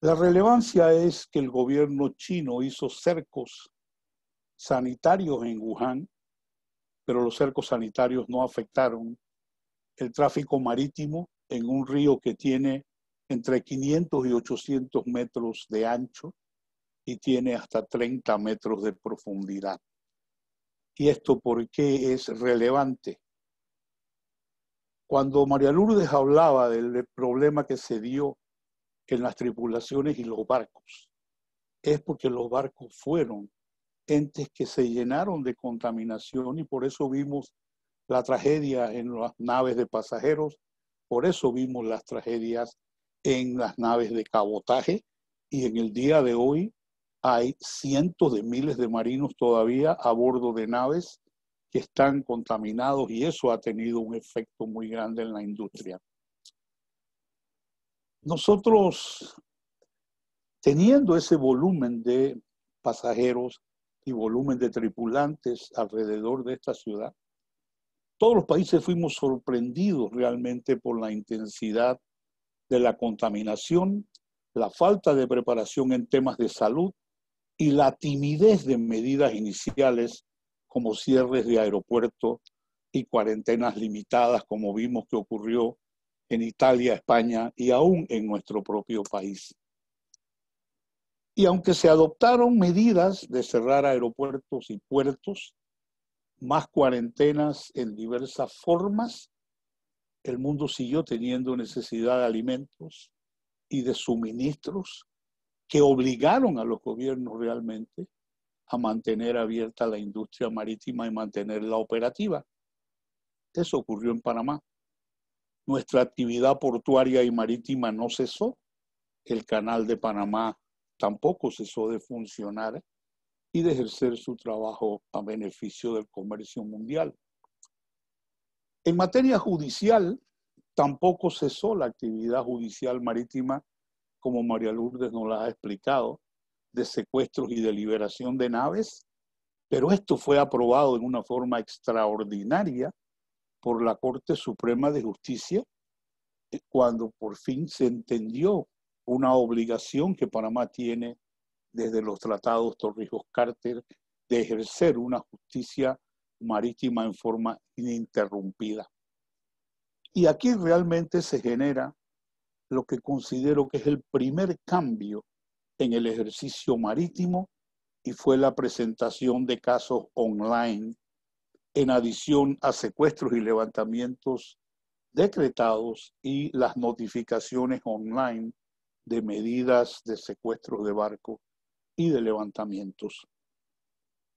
S8: La relevancia es que el gobierno chino hizo cercos sanitarios en Wuhan, pero los cercos sanitarios no afectaron el tráfico marítimo en un río que tiene entre 500 y 800 metros de ancho y tiene hasta 30 metros de profundidad. ¿Y esto por qué es relevante? Cuando María Lourdes hablaba del problema que se dio en las tripulaciones y los barcos, es porque los barcos fueron entes que se llenaron de contaminación y por eso vimos la tragedia en las naves de pasajeros, por eso vimos las tragedias en las naves de cabotaje y en el día de hoy hay cientos de miles de marinos todavía a bordo de naves que están contaminados y eso ha tenido un efecto muy grande en la industria. Nosotros, teniendo ese volumen de pasajeros y volumen de tripulantes alrededor de esta ciudad, todos los países fuimos sorprendidos realmente por la intensidad de la contaminación, la falta de preparación en temas de salud y la timidez de medidas iniciales como cierres de aeropuertos y cuarentenas limitadas, como vimos que ocurrió en Italia, España y aún en nuestro propio país. Y aunque se adoptaron medidas de cerrar aeropuertos y puertos, más cuarentenas en diversas formas, el mundo siguió teniendo necesidad de alimentos y de suministros que obligaron a los gobiernos realmente a mantener abierta la industria marítima y mantenerla operativa. Eso ocurrió en Panamá. Nuestra actividad portuaria y marítima no cesó. El canal de Panamá tampoco cesó de funcionar y de ejercer su trabajo a beneficio del comercio mundial. En materia judicial, tampoco cesó la actividad judicial marítima, como María Lourdes nos la ha explicado, de secuestros y de liberación de naves, pero esto fue aprobado en una forma extraordinaria por la Corte Suprema de Justicia, cuando por fin se entendió una obligación que Panamá tiene desde los tratados Torrijos-Carter de ejercer una justicia marítima en forma ininterrumpida. Y aquí realmente se genera lo que considero que es el primer cambio en el ejercicio marítimo y fue la presentación de casos online en adición a secuestros y levantamientos decretados y las notificaciones online de medidas de secuestros de barcos y de levantamientos.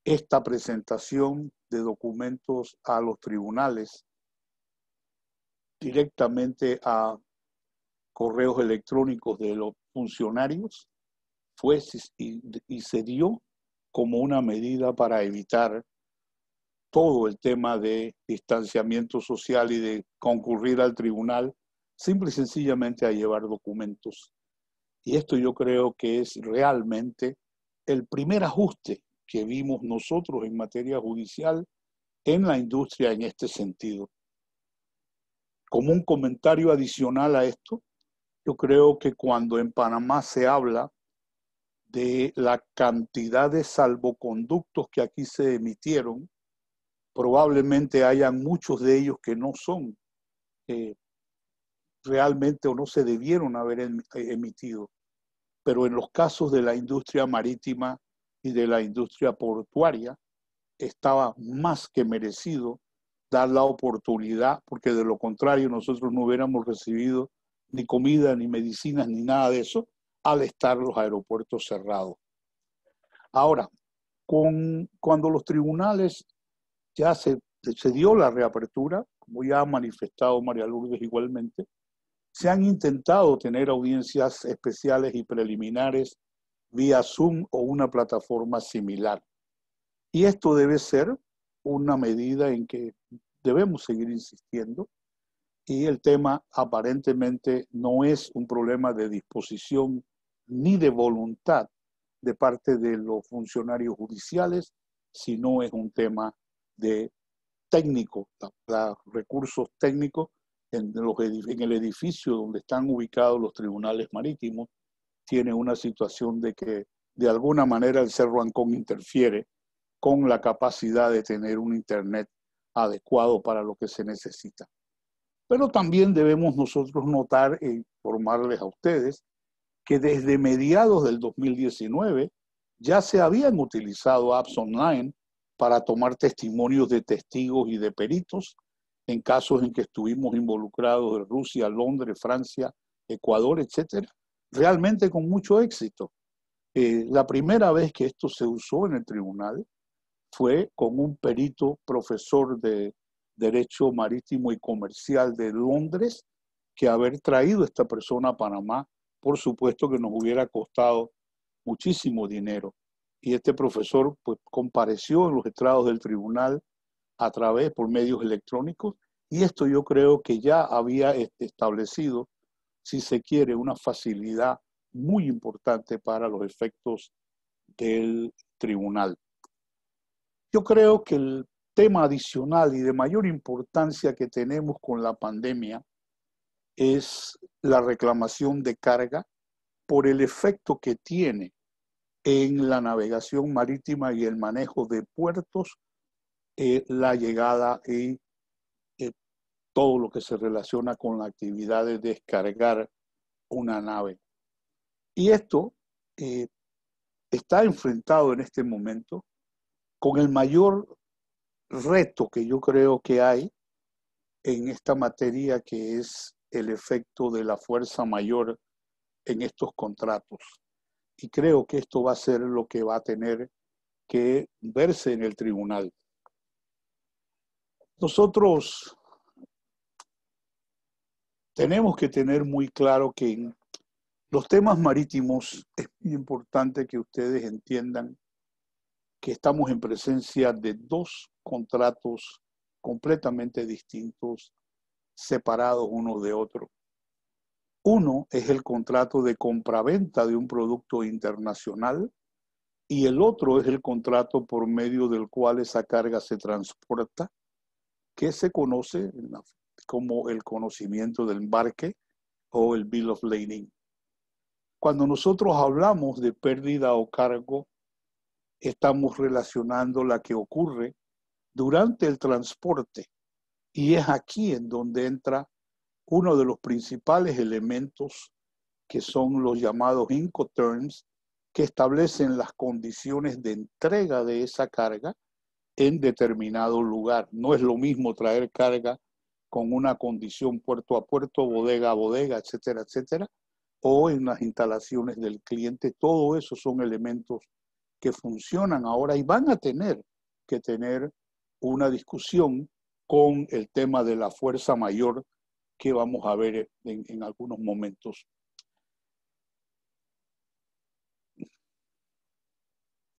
S8: Esta presentación de documentos a los tribunales directamente a correos electrónicos de los funcionarios fue y se dio como una medida para evitar todo el tema de distanciamiento social y de concurrir al tribunal simple y sencillamente a llevar documentos. Y esto yo creo que es realmente el primer ajuste que vimos nosotros en materia judicial en la industria en este sentido. Como un comentario adicional a esto, yo creo que cuando en Panamá se habla de la cantidad de salvoconductos que aquí se emitieron, probablemente hayan muchos de ellos que no son realmente o no se debieron haber emitido. Pero en los casos de la industria marítima y de la industria portuaria, estaba más que merecido dar la oportunidad, porque de lo contrario nosotros no hubiéramos recibido ni comida, ni medicinas, ni nada de eso, al estar los aeropuertos cerrados. Ahora, cuando los tribunales ya se dio la reapertura, como ya ha manifestado María Lourdes igualmente, se han intentado tener audiencias especiales y preliminares vía Zoom o una plataforma similar. Y esto debe ser una medida en que debemos seguir insistiendo. Y el tema aparentemente no es un problema de disposición ni de voluntad de parte de los funcionarios judiciales, sino es un tema de técnicos, los recursos técnicos en el edificio donde están ubicados los tribunales marítimos, tiene una situación de que de alguna manera el Cerro Ancón interfiere con la capacidad de tener un internet adecuado para lo que se necesita. Pero también debemos nosotros notar e informarles a ustedes que desde mediados del 2019 ya se habían utilizado apps online para tomar testimonios de testigos y de peritos en casos en que estuvimos involucrados de Rusia, Londres, Francia, Ecuador, etcétera, realmente con mucho éxito. La primera vez que esto se usó en el tribunal fue con un perito profesor de Derecho Marítimo y Comercial de Londres, que haber traído a esta persona a Panamá, por supuesto que nos hubiera costado muchísimo dinero. Y este profesor pues compareció en los estrados del tribunal por medios electrónicos, y esto yo creo que ya había establecido, si se quiere, una facilidad muy importante para los efectos del tribunal. Yo creo que el tema adicional y de mayor importancia que tenemos con la pandemia es la reclamación de carga por el efecto que tiene en la navegación marítima y el manejo de puertos, la llegada y todo lo que se relaciona con la actividad de descargar una nave. Y esto está enfrentado en este momento con el mayor reto que yo creo que hay en esta materia, que es el efecto de la fuerza mayor en estos contratos. Y creo que esto va a ser lo que va a tener que verse en el tribunal. Nosotros tenemos que tener muy claro que en los temas marítimos es muy importante que ustedes entiendan que estamos en presencia de dos contratos completamente distintos, separados unos de otros. Uno es el contrato de compraventa de un producto internacional y el otro es el contrato por medio del cual esa carga se transporta, que se conoce como el conocimiento del embarque o el Bill of Lading. Cuando nosotros hablamos de pérdida o cargo, estamos relacionando la que ocurre durante el transporte, y es aquí en donde entra uno de los principales elementos, que son los llamados Incoterms, que establecen las condiciones de entrega de esa carga en determinado lugar. No es lo mismo traer carga con una condición puerto a puerto, bodega a bodega, etcétera, etcétera, o en las instalaciones del cliente. Todo eso son elementos que funcionan ahora y van a tener que tener una discusión con el tema de la fuerza mayor que vamos a ver en algunos momentos.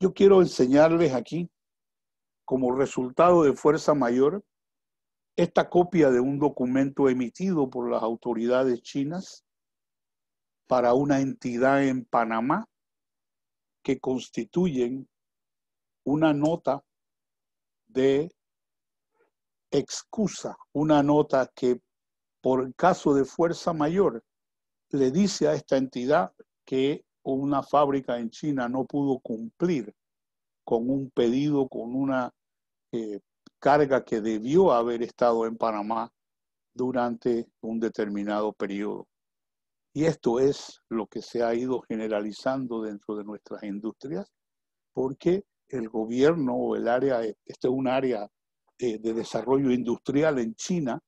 S8: Yo quiero enseñarles aquí, como resultado de fuerza mayor, esta copia de un documento emitido por las autoridades chinas para una entidad en Panamá, que constituyen una nota de excusa, una nota que por caso de fuerza mayor le dice a esta entidad que una fábrica en China no pudo cumplir con un pedido, con una carga que debió haber estado en Panamá durante un determinado periodo. Y esto es lo que se ha ido generalizando dentro de nuestras industrias, porque el gobierno o el área, este es un área de desarrollo industrial en China,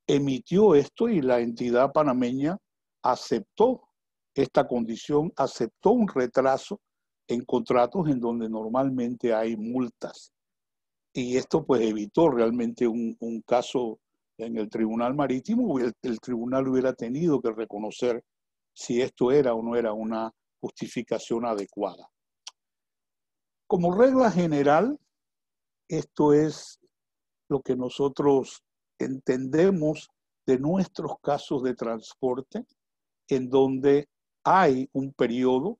S8: emitió esto y la entidad panameña aceptó esta condición, aceptó un retraso en contratos en donde normalmente hay multas. Y esto pues evitó realmente un caso en el Tribunal Marítimo. El tribunal hubiera tenido que reconocer si esto era o no era una justificación adecuada. Como regla general, esto es lo que nosotros entendemos de nuestros casos de transporte, en donde hay un periodo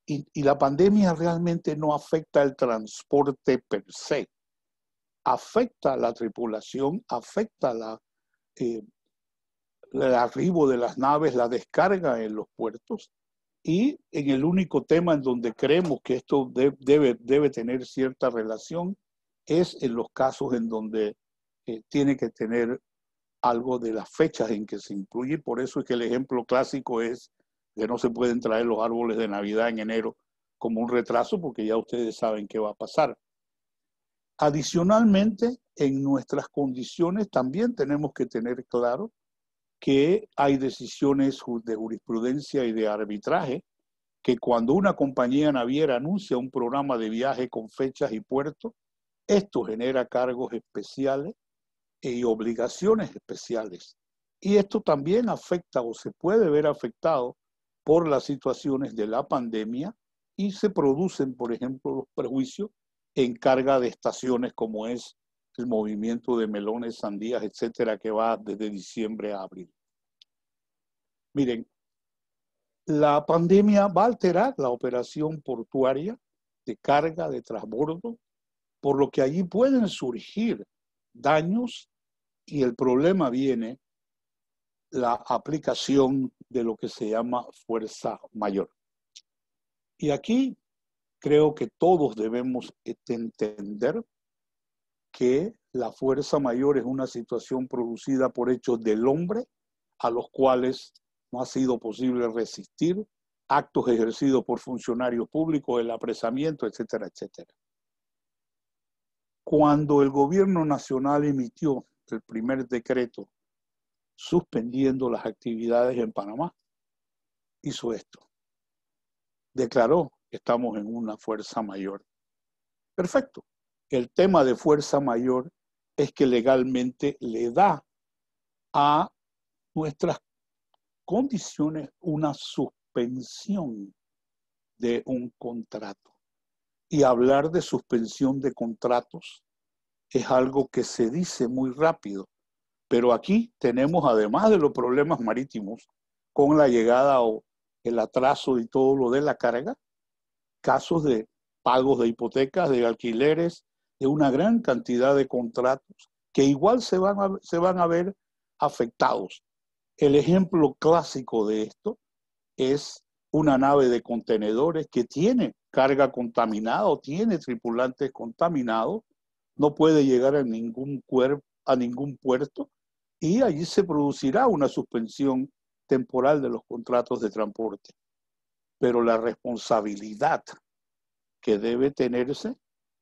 S8: y la pandemia realmente no afecta el transporte per se, afecta a la tripulación, afecta el arribo de las naves, la descarga en los puertos, y en el único tema en donde creemos que esto debe tener cierta relación es en los casos en donde tiene que tener algo de las fechas en que se incluye. Por eso es que el ejemplo clásico es que no se pueden traer los árboles de Navidad en enero como un retraso, porque ya ustedes saben qué va a pasar. Adicionalmente, en nuestras condiciones también tenemos que tener claro que hay decisiones de jurisprudencia y de arbitraje, que cuando una compañía naviera anuncia un programa de viaje con fechas y puertos, esto genera cargos especiales y obligaciones especiales. Y esto también afecta o se puede ver afectado por las situaciones de la pandemia, y se producen, por ejemplo, los perjuicios en carga de estaciones como es el movimiento de melones, sandías, etcétera, que va desde diciembre a abril. Miren, la pandemia va a alterar la operación portuaria de carga, de transbordo, por lo que allí pueden surgir daños, y el problema viene la aplicación de lo que se llama fuerza mayor. Y aquí creo que todos debemos entender que la fuerza mayor es una situación producida por hechos del hombre a los cuales no ha sido posible resistir, actos ejercidos por funcionarios públicos, el apresamiento, etcétera, etcétera. Cuando el gobierno nacional emitió el primer decreto suspendiendo las actividades en Panamá, hizo esto. Declaró que estamos en una fuerza mayor. Perfecto. El tema de fuerza mayor es que legalmente le da a nuestras condiciones una suspensión de un contrato. Y hablar de suspensión de contratos es algo que se dice muy rápido, pero aquí tenemos, además de los problemas marítimos, con la llegada o el atraso y todo lo de la carga, casos de pagos de hipotecas, de alquileres, de una gran cantidad de contratos que igual se van a ver afectados. El ejemplo clásico de esto es una nave de contenedores que tiene carga contaminada o tiene tripulantes contaminados, no puede llegar a ningún puerto, y allí se producirá una suspensión temporal de los contratos de transporte. Pero la responsabilidad que debe tenerse,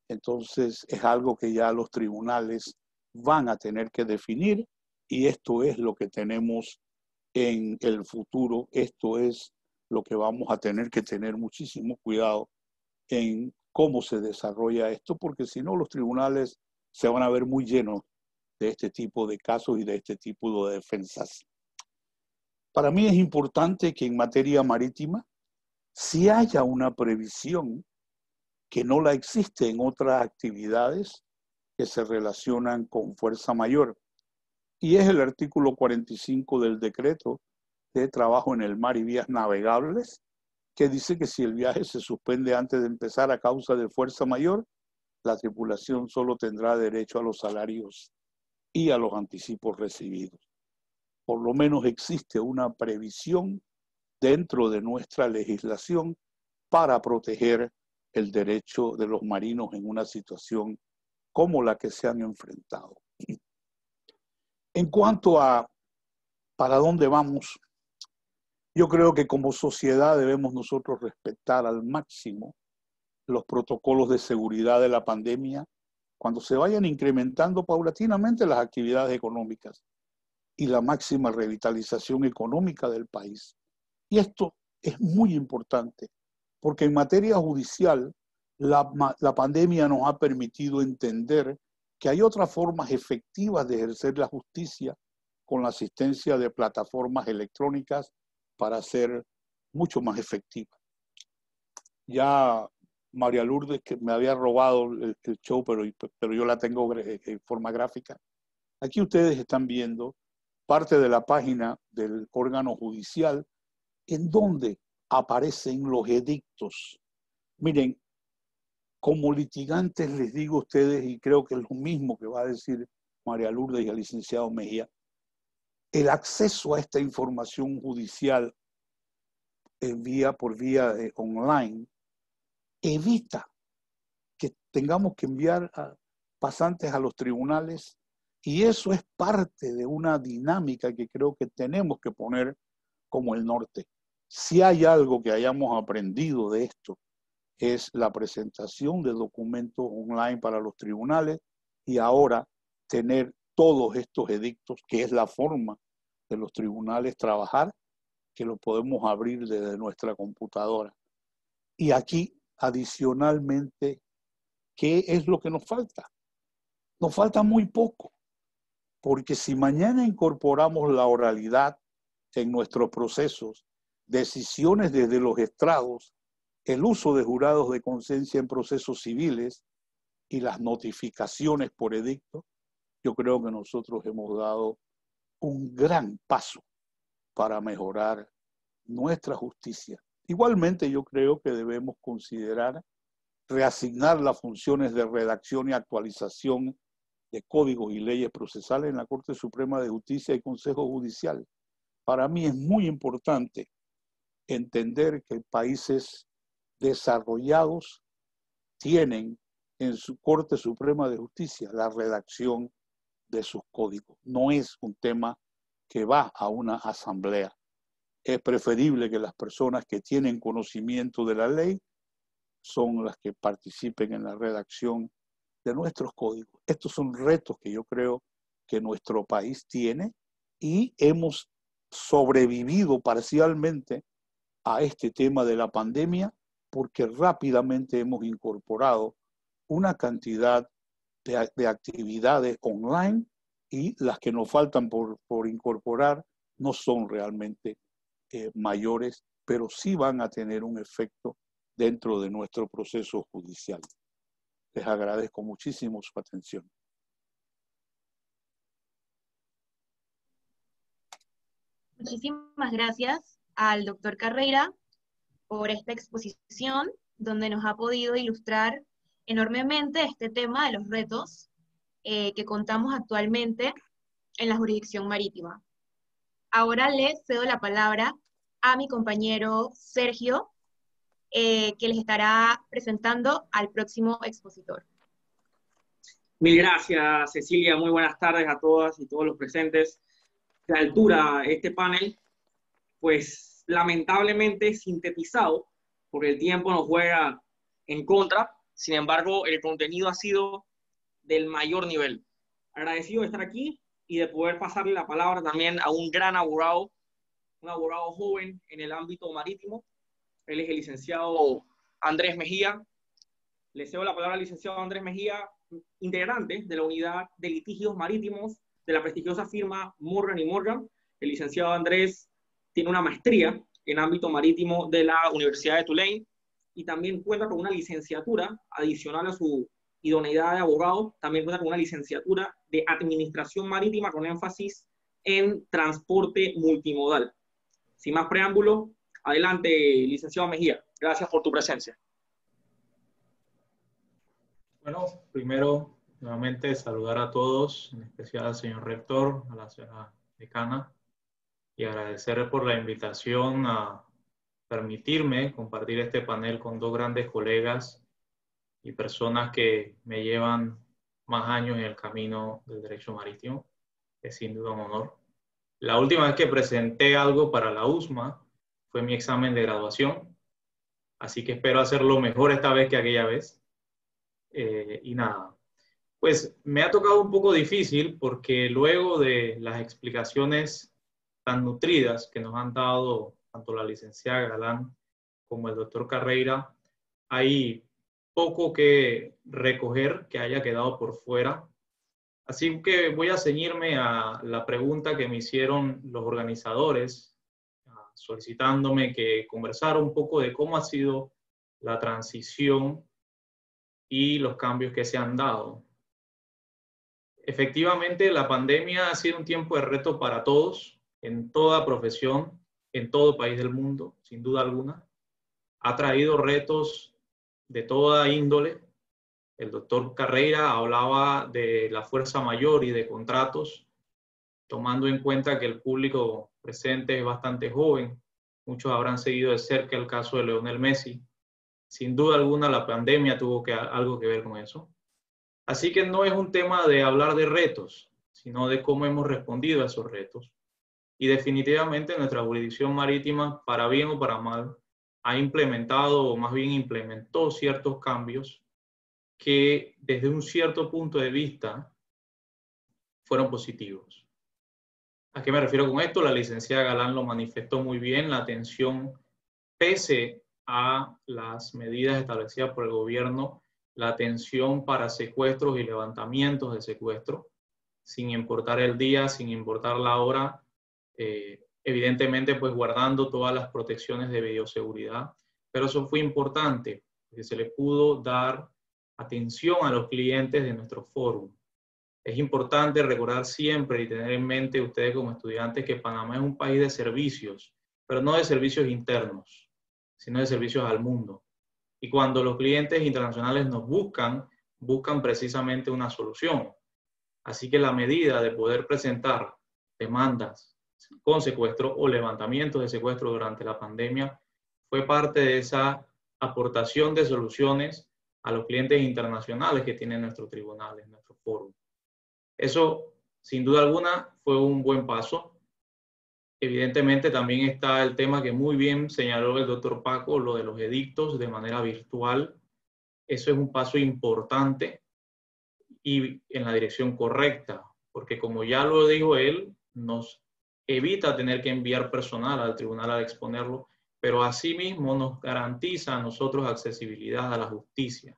S8: entonces es algo que ya los tribunales van a tener que definir, y esto es lo que tenemos en el futuro. Esto es lo que vamos a tener que tener muchísimo cuidado en cómo se desarrolla esto, porque si no los tribunales se van a ver muy llenos de este tipo de casos y de este tipo de defensas. Para mí es importante que en materia marítima sí haya una previsión que no la existe en otras actividades que se relacionan con fuerza mayor. Y es el artículo 45 del decreto de trabajo en el mar y vías navegables, que dice que si el viaje se suspende antes de empezar a causa de fuerza mayor, la tripulación solo tendrá derecho a los salarios y a los anticipos recibidos. Por lo menos existe una previsión dentro de nuestra legislación para proteger el derecho de los marinos en una situación como la que se han enfrentado. En cuanto a para dónde vamos, yo creo que como sociedad debemos nosotros respetar al máximo los protocolos de seguridad de la pandemia cuando se vayan incrementando paulatinamente las actividades económicas y la máxima revitalización económica del país. Y esto es muy importante, porque en materia judicial la pandemia nos ha permitido entender que hay otras formas efectivas de ejercer la justicia con la asistencia de plataformas electrónicas para ser mucho más efectiva. Ya María Lourdes, que me había robado el show, pero yo la tengo en forma gráfica. Aquí ustedes están viendo parte de la página del órgano judicial en donde aparecen los edictos. Miren, como litigantes les digo a ustedes, y creo que es lo mismo que va a decir María Lourdes y el licenciado Mejía, el acceso a esta información judicial por vía online evita que tengamos que enviar a pasantes a los tribunales, y eso es parte de una dinámica que creo que tenemos que poner como el norte. Si hay algo que hayamos aprendido de esto, es la presentación de documentos online para los tribunales, y ahora tener todos estos edictos, que es la forma de los tribunales trabajar, que lo podemos abrir desde nuestra computadora. Y aquí, adicionalmente, ¿qué es lo que nos falta? Nos falta muy poco, porque si mañana incorporamos la oralidad en nuestros procesos, decisiones desde los estrados, el uso de jurados de conciencia en procesos civiles y las notificaciones por edicto, yo creo que nosotros hemos dado un gran paso para mejorar nuestra justicia. Igualmente, yo creo que debemos considerar reasignar las funciones de redacción y actualización de códigos y leyes procesales en la Corte Suprema de Justicia y Consejo Judicial. Para mí es muy importante entender que países desarrollados tienen en su Corte Suprema de Justicia la redacción de sus códigos. No es un tema que va a una asamblea. Es preferible que las personas que tienen conocimiento de la ley son las que participen en la redacción de nuestros códigos. Estos son retos que yo creo que nuestro país tiene, y hemos sobrevivido parcialmente a este tema de la pandemia porque rápidamente hemos incorporado una cantidad de actividades online, y las que nos faltan por incorporar no son realmente mayores, pero sí van a tener un efecto dentro de nuestro proceso judicial. Les agradezco muchísimo su atención.
S7: Muchísimas gracias al doctor Carreira por esta exposición, donde nos ha podido ilustrar enormemente este tema de los retos que contamos actualmente en la jurisdicción marítima. Ahora les cedo la palabra a mi compañero Sergio, que les estará presentando al próximo expositor.
S10: Mil gracias, Cecilia. Muy buenas tardes a todas y todos los presentes. A la altura, este panel, pues lamentablemente sintetizado, porque el tiempo nos juega en contra. Sin embargo, el contenido ha sido del mayor nivel. Agradecido de estar aquí y de poder pasarle la palabra también a un gran abogado, un abogado joven en el ámbito marítimo. Él es el licenciado Andrés Mejía. Le cedo la palabra al licenciado Andrés Mejía, integrante de la unidad de litigios marítimos de la prestigiosa firma Morgan & Morgan. El licenciado Andrés tiene una maestría en ámbito marítimo de la Universidad de Tulane y también cuenta con una licenciatura adicional a su idoneidad de abogado. También cuenta con una licenciatura de administración marítima con énfasis en transporte multimodal. Sin más preámbulo, adelante, licenciado Mejía. Gracias por tu presencia.
S3: Bueno, primero, nuevamente saludar a todos, en especial al señor rector, a la señora decana, y agradecer por la invitación a permitirme compartir este panel con dos grandes colegas y personas que me llevan más años en el camino del derecho marítimo. Es sin duda un honor. La última vez que presenté algo para la USMA fue mi examen de graduación, así que espero hacerlo mejor esta vez que aquella vez. Y nada, pues me ha tocado un poco difícil porque luego de las explicaciones tan nutridas que nos han dado tanto la licenciada Galán como el doctor Carreira, hay poco que recoger que haya quedado por fuera. Así que voy a ceñirme a la pregunta que me hicieron los organizadores, solicitándome que conversara un poco de cómo ha sido la transición y los cambios que se han dado. Efectivamente, la pandemia ha sido un tiempo de reto para todos, en toda profesión, en todo país del mundo, sin duda alguna. Ha traído retos de toda índole, El doctor Carreira hablaba de la fuerza mayor y de contratos, tomando en cuenta que el público presente es bastante joven. Muchos habrán seguido de cerca el caso de Lionel Messi. Sin duda alguna, la pandemia tuvo algo que ver con eso. Así que no es un tema de hablar de retos, sino de cómo hemos respondido a esos retos. Y definitivamente nuestra jurisdicción marítima, para bien o para mal, ha implementado, o más bien implementó ciertos cambios que desde un cierto punto de vista fueron positivos. ¿A qué me refiero con esto? La licenciada Galán lo manifestó muy bien, la atención, pese a las medidas establecidas por el gobierno, la atención para secuestros y levantamientos de secuestro, sin importar el día, sin importar la hora, evidentemente pues guardando todas las protecciones de bioseguridad, pero eso fue importante, porque se le pudo dar atención a los clientes de nuestro foro. Es importante recordar siempre y tener en mente ustedes como estudiantes que Panamá es un país de servicios, pero no de servicios internos, sino de servicios al mundo. Y cuando los clientes internacionales nos buscan precisamente una solución. Así que la medida de poder presentar demandas con secuestro o levantamientos de secuestro durante la pandemia fue parte de esa aportación de soluciones a los clientes internacionales que tienen nuestros tribunales, nuestro foro. Eso, sin duda alguna, fue un buen paso. Evidentemente también está el tema que muy bien señaló el doctor Paco, lo de los edictos de manera virtual. Eso es un paso importante y en la dirección correcta, porque como ya lo dijo él, nos evita tener que enviar personal al tribunal al exponerlo, pero asimismo nos garantiza a nosotros accesibilidad a la justicia.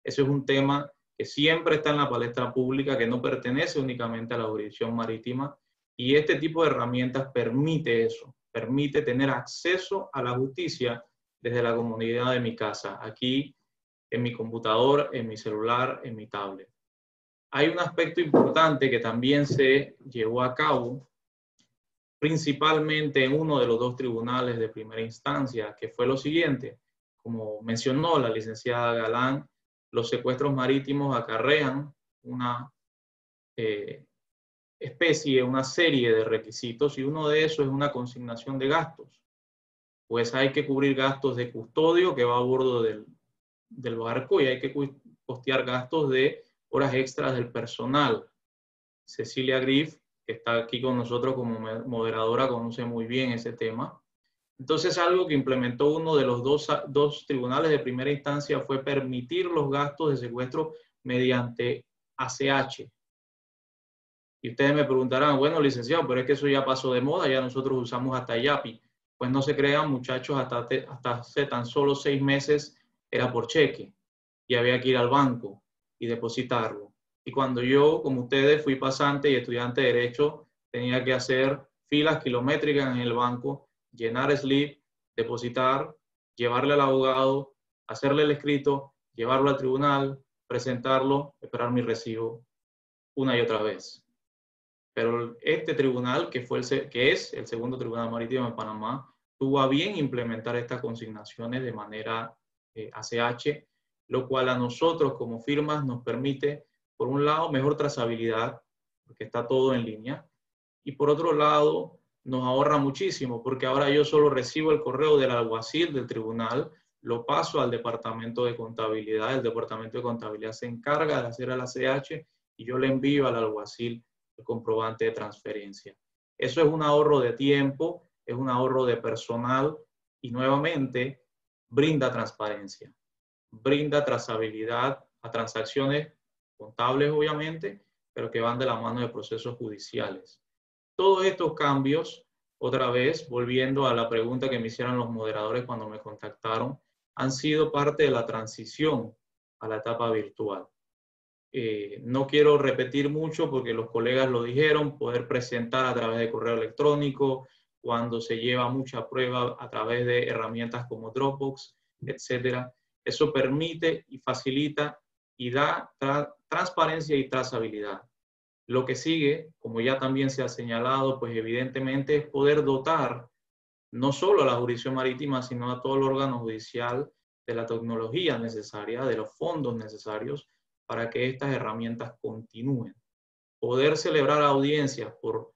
S3: Eso es un tema que siempre está en la palestra pública, que no pertenece únicamente a la jurisdicción marítima, y este tipo de herramientas permite eso, permite tener acceso a la justicia desde la comodidad de mi casa, aquí en mi computador, en mi celular, en mi tablet. Hay un aspecto importante que también se llevó a cabo, principalmente en uno de los dos tribunales de primera instancia, que fue lo siguiente. Como mencionó la licenciada Galán, los secuestros marítimos acarrean una una serie de requisitos, y uno de esos es una consignación de gastos. Pues hay que cubrir gastos de custodio que va a bordo del barco, y hay que costear gastos de horas extras del personal. Cecilia Griff, que está aquí con nosotros como moderadora, conoce muy bien ese tema. Entonces, algo que implementó uno de los dos tribunales de primera instancia fue permitir los gastos de secuestro mediante ACH. Y ustedes me preguntarán, bueno, licenciado, pero es que eso ya pasó de moda, ya nosotros usamos hasta YAPI. Pues no se crean, muchachos, hasta hace tan solo 6 meses era por cheque y había que ir al banco y depositarlo. Y cuando yo, como ustedes, fui pasante y estudiante de Derecho, tenía que hacer filas kilométricas en el banco, llenar slip, depositar, llevarle al abogado, hacerle el escrito, llevarlo al tribunal, presentarlo, esperar mi recibo una y otra vez. Pero este tribunal, que es el segundo tribunal marítimo de Panamá, tuvo a bien implementar estas consignaciones de manera ACH, lo cual a nosotros como firmas nos permite, por un lado, mejor trazabilidad, porque está todo en línea, y por otro lado, nos ahorra muchísimo, porque ahora yo solo recibo el correo del alguacil del tribunal, lo paso al departamento de contabilidad, el departamento de contabilidad se encarga de hacer el ACH y yo le envío al alguacil el comprobante de transferencia. Eso es un ahorro de tiempo, es un ahorro de personal y nuevamente brinda transparencia, brinda trazabilidad a transacciones contables obviamente, pero que van de la mano de procesos judiciales. Todos estos cambios, otra vez, volviendo a la pregunta que me hicieron los moderadores cuando me contactaron, han sido parte de la transición a la etapa virtual. No quiero repetir mucho porque los colegas lo dijeron, poder presentar a través de correo electrónico, cuando se lleva mucha prueba a través de herramientas como Dropbox, etcétera. Eso permite y facilita y da transparencia y trazabilidad. Lo que sigue, como ya también se ha señalado, pues evidentemente es poder dotar no solo a la jurisdicción marítima, sino a todo el órgano judicial de la tecnología necesaria, de los fondos necesarios para que estas herramientas continúen. Poder celebrar audiencias por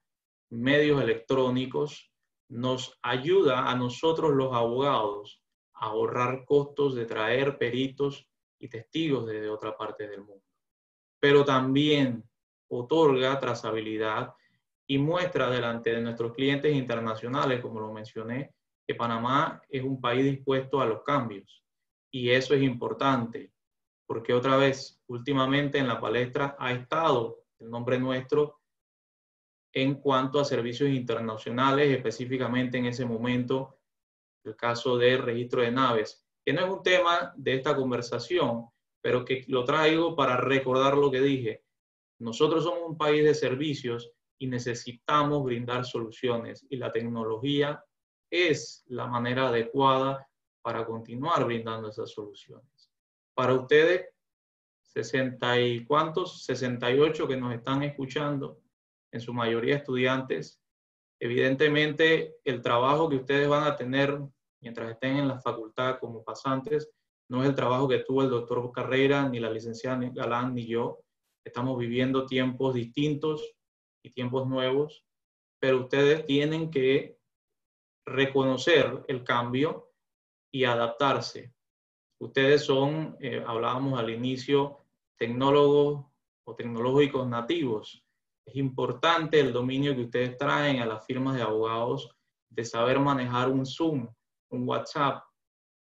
S3: medios electrónicos nos ayuda a nosotros los abogados a ahorrar costos de traer peritos y testigos desde otra parte del mundo. Pero también otorga trazabilidad y muestra delante de nuestros clientes internacionales, como lo mencioné, que Panamá es un país dispuesto a los cambios. Y eso es importante, porque otra vez, últimamente en la palestra ha estado el nombre nuestro en cuanto a servicios internacionales, específicamente en ese momento, el caso del registro de naves, que no es un tema de esta conversación, pero que lo traigo para recordar lo que dije. Nosotros somos un país de servicios y necesitamos brindar soluciones, y la tecnología es la manera adecuada para continuar brindando esas soluciones. Para ustedes, 60 y cuántos, 68 que nos están escuchando, en su mayoría estudiantes, evidentemente el trabajo que ustedes van a tener mientras estén en la facultad como pasantes no es el trabajo que tuvo el doctor Carrera, ni la licenciada Galán, ni yo. Estamos viviendo tiempos distintos y tiempos nuevos, pero ustedes tienen que reconocer el cambio y adaptarse. Ustedes son, hablábamos al inicio, tecnólogos o tecnológicos nativos. Es importante el dominio que ustedes traen a las firmas de abogados de saber manejar un Zoom, un WhatsApp,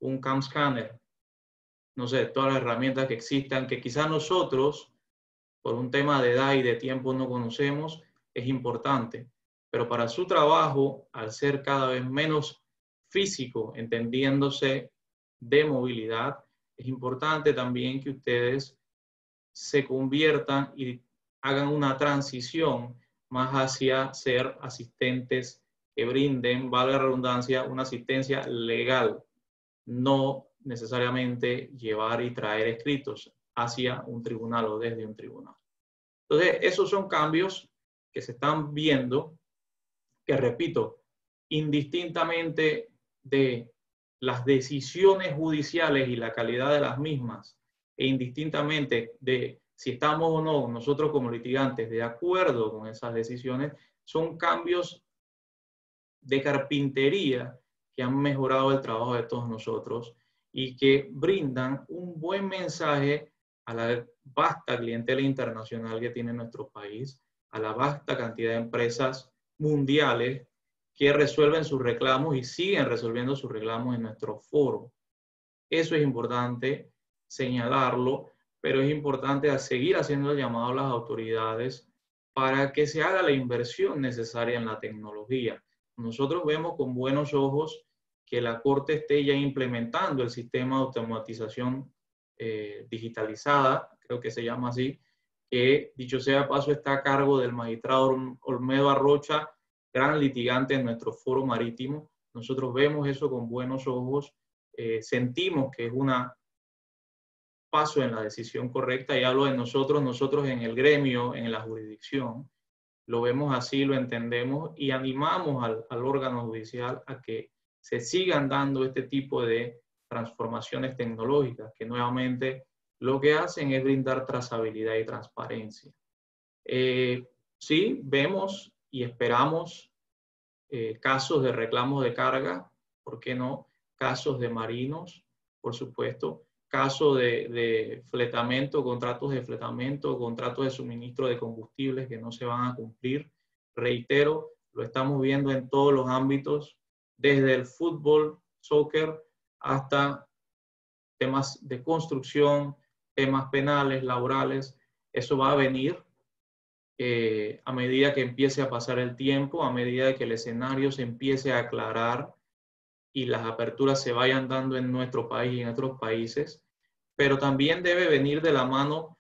S3: un Cam Scanner, no sé, todas las herramientas que existan, que quizás nosotros, por un tema de edad y de tiempo, no conocemos, es importante. Pero para su trabajo, al ser cada vez menos físico, entendiéndose de movilidad, es importante también que ustedes se conviertan y hagan una transición más hacia ser asistentes que brinden, valga la redundancia, una asistencia legal, no necesariamente llevar y traer escritos hacia un tribunal o desde un tribunal. Entonces, esos son cambios que se están viendo, que repito, indistintamente de las decisiones judiciales y la calidad de las mismas, e indistintamente de si estamos o no nosotros como litigantes de acuerdo con esas decisiones, son cambios de carpintería que han mejorado el trabajo de todos nosotros y que brindan un buen mensaje a la vasta clientela internacional que tiene nuestro país, a la vasta cantidad de empresas mundiales que resuelven sus reclamos y siguen resolviendo sus reclamos en nuestro foro. Eso es importante señalarlo, pero es importante seguir haciendo el llamado a las autoridades para que se haga la inversión necesaria en la tecnología. Nosotros vemos con buenos ojos que la Corte esté ya implementando el sistema de automatización digitalizada, creo que se llama así, que dicho sea de paso está a cargo del magistrado Olmedo Arrocha, gran litigante en nuestro foro marítimo. Nosotros vemos eso con buenos ojos, sentimos que es un paso en la decisión correcta, y hablo de nosotros en el gremio, en la jurisdicción, lo vemos así, lo entendemos y animamos al órgano judicial a que se sigan dando este tipo de transformaciones tecnológicas, que nuevamente lo que hacen es brindar trazabilidad y transparencia. Sí, vemos y esperamos casos de reclamos de carga, ¿por qué no? Casos de marinos, por supuesto, casos de fletamento, contratos de fletamento, contratos de suministro de combustibles que no se van a cumplir. Reitero, lo estamos viendo en todos los ámbitos, desde el fútbol, soccer, hasta temas de construcción, temas penales, laborales. Eso va a venir a medida que empiece a pasar el tiempo, a medida que el escenario se empiece a aclarar y las aperturas se vayan dando en nuestro país y en otros países, pero también debe venir de la mano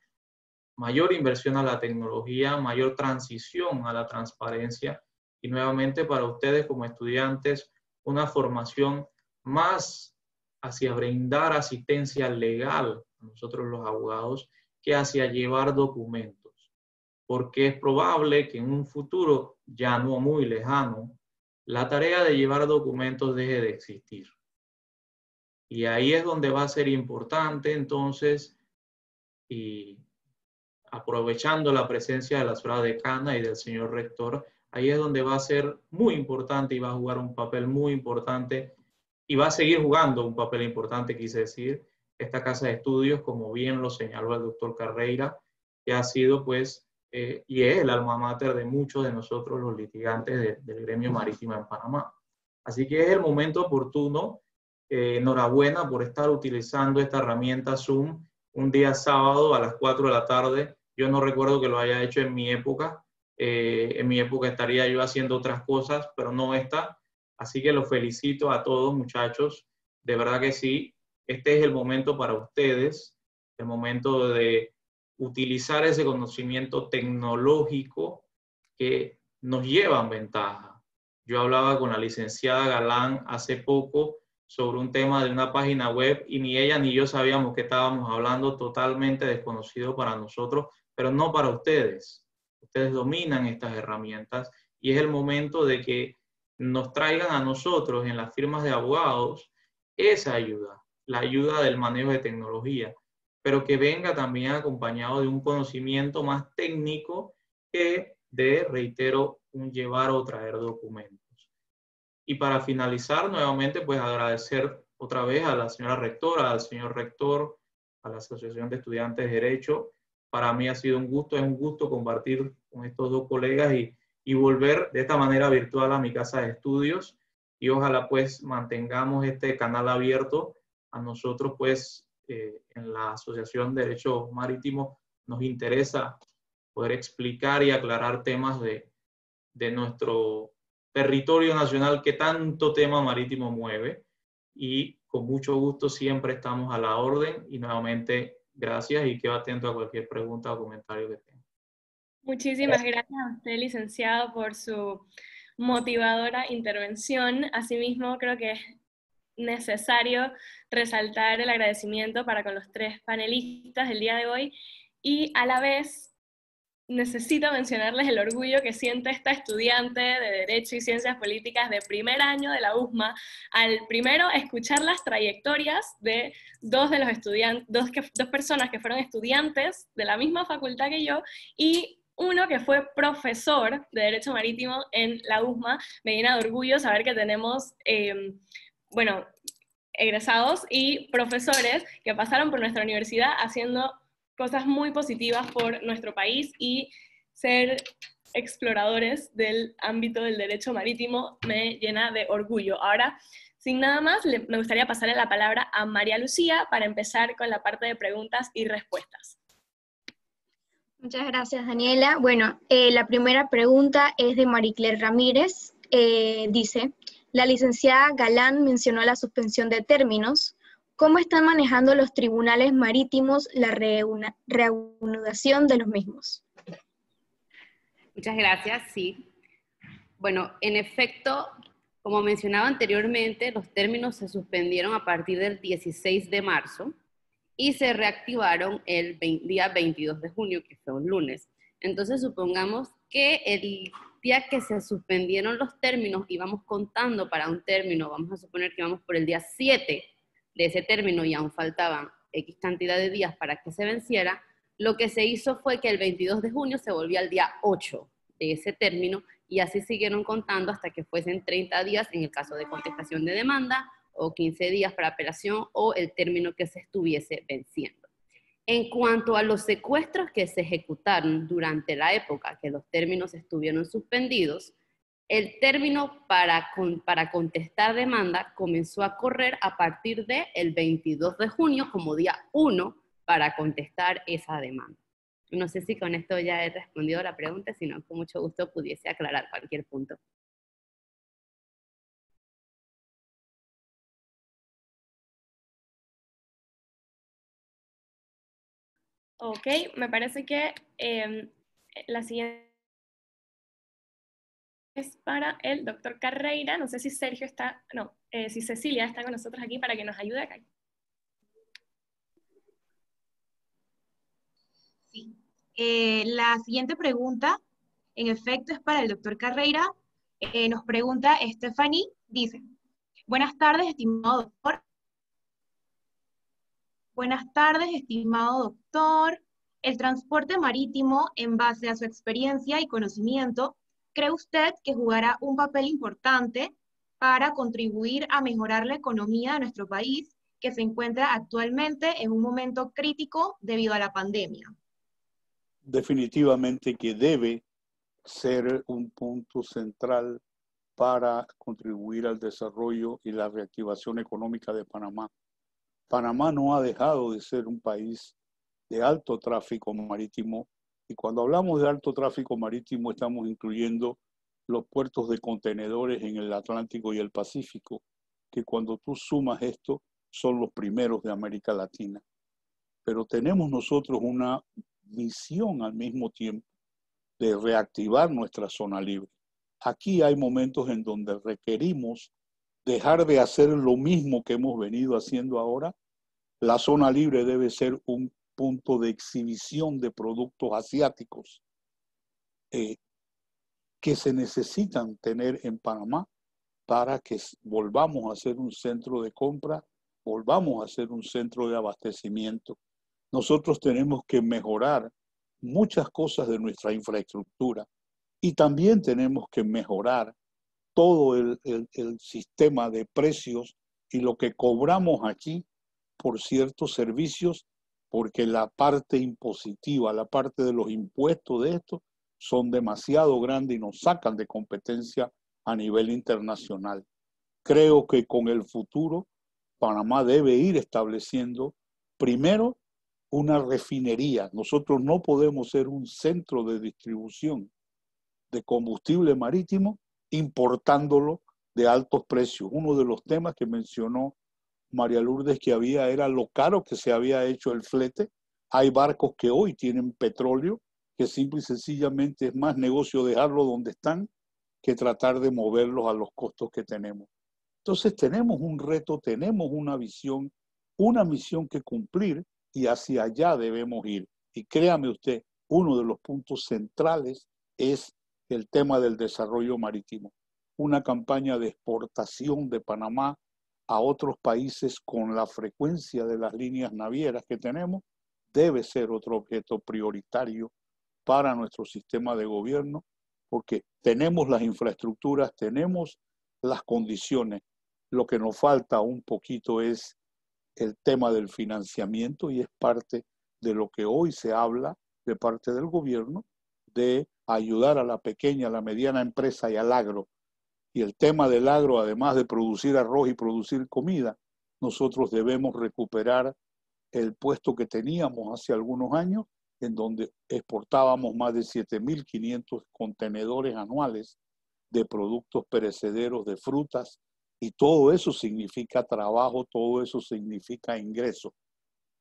S3: mayor inversión a la tecnología, mayor transición a la transparencia, y nuevamente para ustedes como estudiantes, una formación más hacia brindar asistencia legal a nosotros los abogados que hacia llevar documentos, porque es probable que en un futuro ya no muy lejano, la tarea de llevar documentos deje de existir. Y ahí es donde va a ser importante entonces, y aprovechando la presencia de la señora decana y del señor rector, ahí es donde va a ser muy importante y va a jugar un papel muy importante y va a seguir jugando un papel importante, quise decir, esta casa de estudios, como bien lo señaló el doctor Carreira, que ha sido pues y es el alma mater de muchos de nosotros los litigantes del gremio marítimo en Panamá. Así que es el momento oportuno. Enhorabuena por estar utilizando esta herramienta Zoom un día sábado a las 4 de la tarde. Yo no recuerdo que lo haya hecho en mi época. En mi época estaría yo haciendo otras cosas, pero no esta. Así que los felicito a todos, muchachos. De verdad que sí. Este es el momento para ustedes, el momento de utilizar ese conocimiento tecnológico que nos lleva en ventaja. Yo hablaba con la licenciada Galán hace poco sobre un tema de una página web y ni ella ni yo sabíamos que estábamos hablando, totalmente desconocido para nosotros, pero no para ustedes. Ustedes dominan estas herramientas y es el momento de que nos traigan a nosotros en las firmas de abogados esa ayuda, la ayuda del manejo de tecnología, pero que venga también acompañado de un conocimiento más técnico que de, reitero, un llevar o traer documentos. Y para finalizar, nuevamente, pues agradecer otra vez a la señora rectora, al señor rector, a la Asociación de Estudiantes de Derecho. Para mí ha sido un gusto, es un gusto compartir con estos dos colegas y volver de esta manera virtual a mi casa de estudios. Y ojalá pues mantengamos este canal abierto. A nosotros pues en la Asociación de Derecho Marítimo nos interesa poder explicar y aclarar temas de nuestro territorio nacional que tanto tema marítimo mueve, y con mucho gusto siempre estamos a la orden y nuevamente gracias y quedo atento a cualquier pregunta o comentario que tenga.
S4: Muchísimas gracias a usted, licenciado, por su motivadora intervención. Asimismo, creo que es necesario resaltar el agradecimiento para con los tres panelistas del día de hoy y a la vez necesito mencionarles el orgullo que siente esta estudiante de Derecho y Ciencias Políticas de primer año de la USMA al primero escuchar las trayectorias de dos de los estudiantes, dos personas que fueron estudiantes de la misma facultad que yo y uno que fue profesor de Derecho Marítimo en la USMA. Me llena de orgullo saber que tenemos, egresados y profesores que pasaron por nuestra universidad haciendo cosas muy positivas por nuestro país, y ser exploradores del ámbito del derecho marítimo me llena de orgullo. Ahora, sin nada más, me gustaría pasarle la palabra a María Lucía para empezar con la parte de preguntas y respuestas.
S6: Muchas gracias, Daniela. Bueno, la primera pregunta es de Maricler Ramírez. Dice, la licenciada Galán mencionó la suspensión de términos. ¿Cómo están manejando los tribunales marítimos la reanudación de los mismos?
S2: Muchas gracias, sí. Bueno, en efecto, como mencionaba anteriormente, los términos se suspendieron a partir del 16 de marzo y se reactivaron el día 22 de junio, que fue un lunes. Entonces, supongamos que el día que se suspendieron los términos, íbamos contando para un término, vamos a suponer que vamos por el día 7 de ese término y aún faltaban X cantidad de días para que se venciera, lo que se hizo fue que el 22 de junio se volvía al día 8 de ese término y así siguieron contando hasta que fuesen 30 días en el caso de contestación de demanda o 15 días para apelación o el término que se estuviese venciendo. En cuanto a los secuestros que se ejecutaron durante la época que los términos estuvieron suspendidos, el término para contestar demanda comenzó a correr a partir del 22 de junio como día 1 para contestar esa demanda. No sé si con esto ya he respondido a la pregunta, sino con mucho gusto pudiese aclarar cualquier punto.
S4: Ok, me parece que la siguiente es para el doctor Carreira. No sé si Sergio está, no, si Cecilia está con nosotros aquí para que nos ayude acá.
S7: Sí. La siguiente pregunta, en efecto, es para el doctor Carreira. Nos pregunta Stephanie, dice, buenas tardes, estimado doctor. Buenas tardes, estimado doctor. El transporte marítimo, en base a su experiencia y conocimiento, ¿cree usted que jugará un papel importante para contribuir a mejorar la economía de nuestro país, que se encuentra actualmente en un momento crítico debido a la pandemia?
S8: Definitivamente que debe ser un punto central para contribuir al desarrollo y la reactivación económica de Panamá. Panamá no ha dejado de ser un país de alto tráfico marítimo, y cuando hablamos de alto tráfico marítimo estamos incluyendo los puertos de contenedores en el Atlántico y el Pacífico, que cuando tú sumas esto son los primeros de América Latina. Pero tenemos nosotros una misión al mismo tiempo de reactivar nuestra zona libre. Aquí hay momentos en donde requerimos dejar de hacer lo mismo que hemos venido haciendo ahora. La zona libre debe ser un punto de exhibición de productos asiáticos que se necesitan tener en Panamá para que volvamos a ser un centro de compra, volvamos a ser un centro de abastecimiento. Nosotros tenemos que mejorar muchas cosas de nuestra infraestructura y también tenemos que mejorar todo el sistema de precios y lo que cobramos aquí por ciertos servicios, porque la parte impositiva, la parte de los impuestos de esto son demasiado grandes y nos sacan de competencia a nivel internacional. Creo que con el futuro Panamá debe ir estableciendo primero una refinería. Nosotros no podemos ser un centro de distribución de combustible marítimo importándolo de altos precios. Uno de los temas que mencionó María Lourdes que había era lo caro que se había hecho el flete. Hay barcos que hoy tienen petróleo, que simple y sencillamente es más negocio dejarlo donde están que tratar de moverlos a los costos que tenemos. Entonces tenemos un reto, tenemos una visión, una misión que cumplir y hacia allá debemos ir. Y créame usted, uno de los puntos centrales es el tema del desarrollo marítimo. Una campaña de exportación de Panamá a otros países con la frecuencia de las líneas navieras que tenemos debe ser otro objeto prioritario para nuestro sistema de gobierno, porque tenemos las infraestructuras, tenemos las condiciones. Lo que nos falta un poquito es el tema del financiamiento y es parte de lo que hoy se habla de parte del gobierno de ayudar a la pequeña, a la mediana empresa y al agro. Y el tema del agro, además de producir arroz y producir comida, nosotros debemos recuperar el puesto que teníamos hace algunos años, en donde exportábamos más de 7.500 contenedores anuales de productos perecederos, de frutas, y todo eso significa trabajo, todo eso significa ingreso.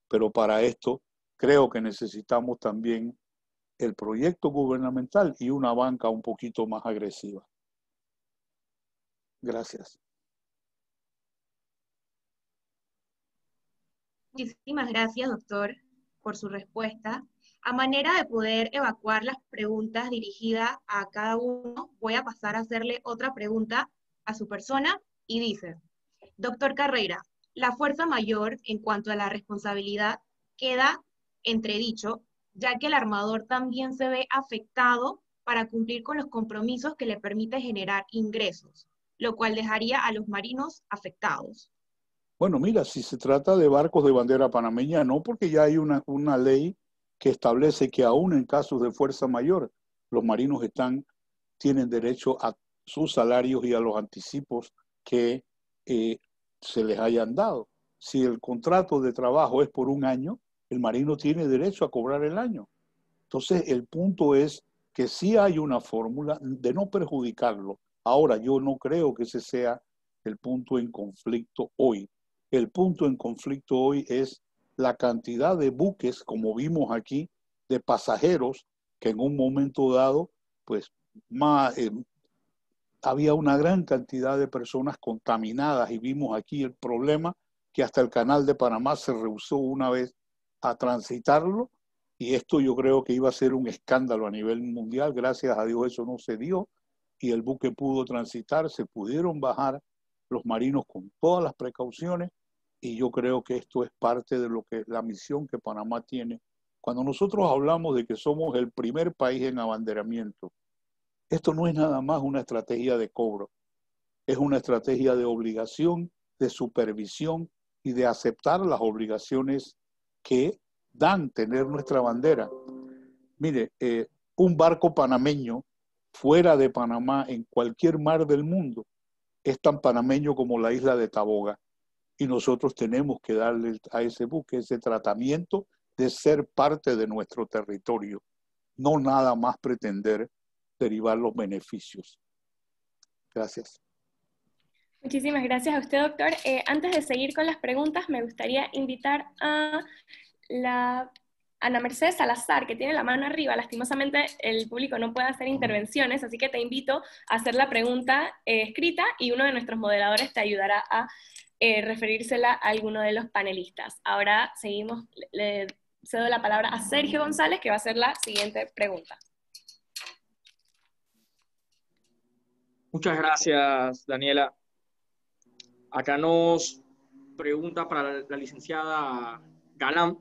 S8: Pero para esto creo que necesitamos también el proyecto gubernamental y una banca un poquito más agresiva. Gracias.
S7: Muchísimas gracias, doctor, por su respuesta. A manera de poder evacuar las preguntas dirigidas a cada uno, voy a pasar a hacerle otra pregunta a su persona y dice: doctor Carrera, la fuerza mayor en cuanto a la responsabilidad queda entredicho, ya que el armador también se ve afectado para cumplir con los compromisos que le permite generar ingresos, lo cual dejaría a los marinos afectados.
S8: Bueno, mira, si se trata de barcos de bandera panameña, no, porque ya hay una ley que establece que aún en casos de fuerza mayor, los marinos tienen derecho a sus salarios y a los anticipos que se les hayan dado. Si el contrato de trabajo es por un año, el marino tiene derecho a cobrar el año. Entonces, el punto es que sí hay una fórmula de no perjudicarlo. Ahora, yo no creo que ese sea el punto en conflicto hoy. El punto en conflicto hoy es la cantidad de buques, como vimos aquí, de pasajeros que en un momento dado, pues, había una gran cantidad de personas contaminadas y vimos aquí el problema que hasta el Canal de Panamá se rehusó una vez a transitarlo, y esto yo creo que iba a ser un escándalo a nivel mundial. Gracias a Dios eso no se dio y el buque pudo transitar, se pudieron bajar los marinos con todas las precauciones, y yo creo que esto es parte de lo que la misión que Panamá tiene Cuando nosotros hablamos de que somos el primer país en abanderamiento, esto no es nada más una estrategia de cobro, es una estrategia de obligación, de supervisión y de aceptar las obligaciones que dan tener nuestra bandera. Mire, un barco panameño fuera de Panamá, en cualquier mar del mundo, es tan panameño como la isla de Taboga. Y nosotros tenemos que darle a ese buque ese tratamiento de ser parte de nuestro territorio, no nada más pretender derivar los beneficios. Gracias.
S4: Muchísimas gracias a usted, doctor. Antes de seguir con las preguntas, me gustaría invitar a la Ana Mercedes Salazar, que tiene la mano arriba. Lastimosamente el público no puede hacer intervenciones, así que te invito a hacer la pregunta escrita y uno de nuestros moderadores te ayudará a referírsela a alguno de los panelistas. Ahora seguimos, le cedo la palabra a Sergio González, que va a hacer la siguiente pregunta.
S10: Muchas gracias, Daniela. Acá nos pregunta para la licenciada Galán,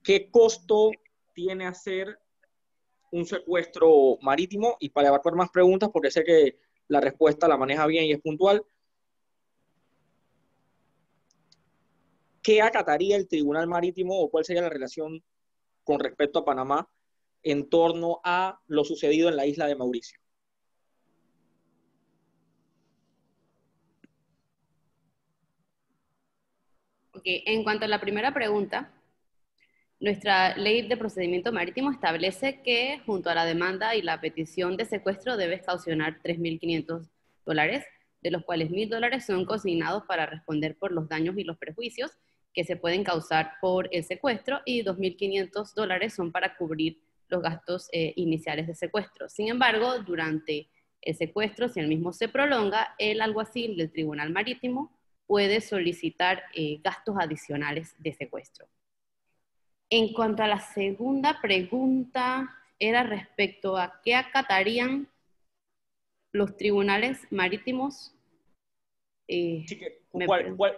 S10: ¿qué costo tiene hacer un secuestro marítimo? Y para evacuar más preguntas, porque sé que la respuesta la maneja bien y es puntual, ¿qué acataría el Tribunal Marítimo o cuál sería la relación con respecto a Panamá en torno a lo sucedido en la isla de Mauricio?
S2: Okay. En cuanto a la primera pregunta, nuestra ley de procedimiento marítimo establece que junto a la demanda y la petición de secuestro debes caucionar $3.500, de los cuales $1.000 son consignados para responder por los daños y los perjuicios que se pueden causar por el secuestro y $2.500 son para cubrir los gastos iniciales de secuestro. Sin embargo, durante el secuestro, si el mismo se prolonga, el alguacil del Tribunal Marítimo puede solicitar gastos adicionales de secuestro. En cuanto a la segunda pregunta, era respecto a qué acatarían los tribunales marítimos.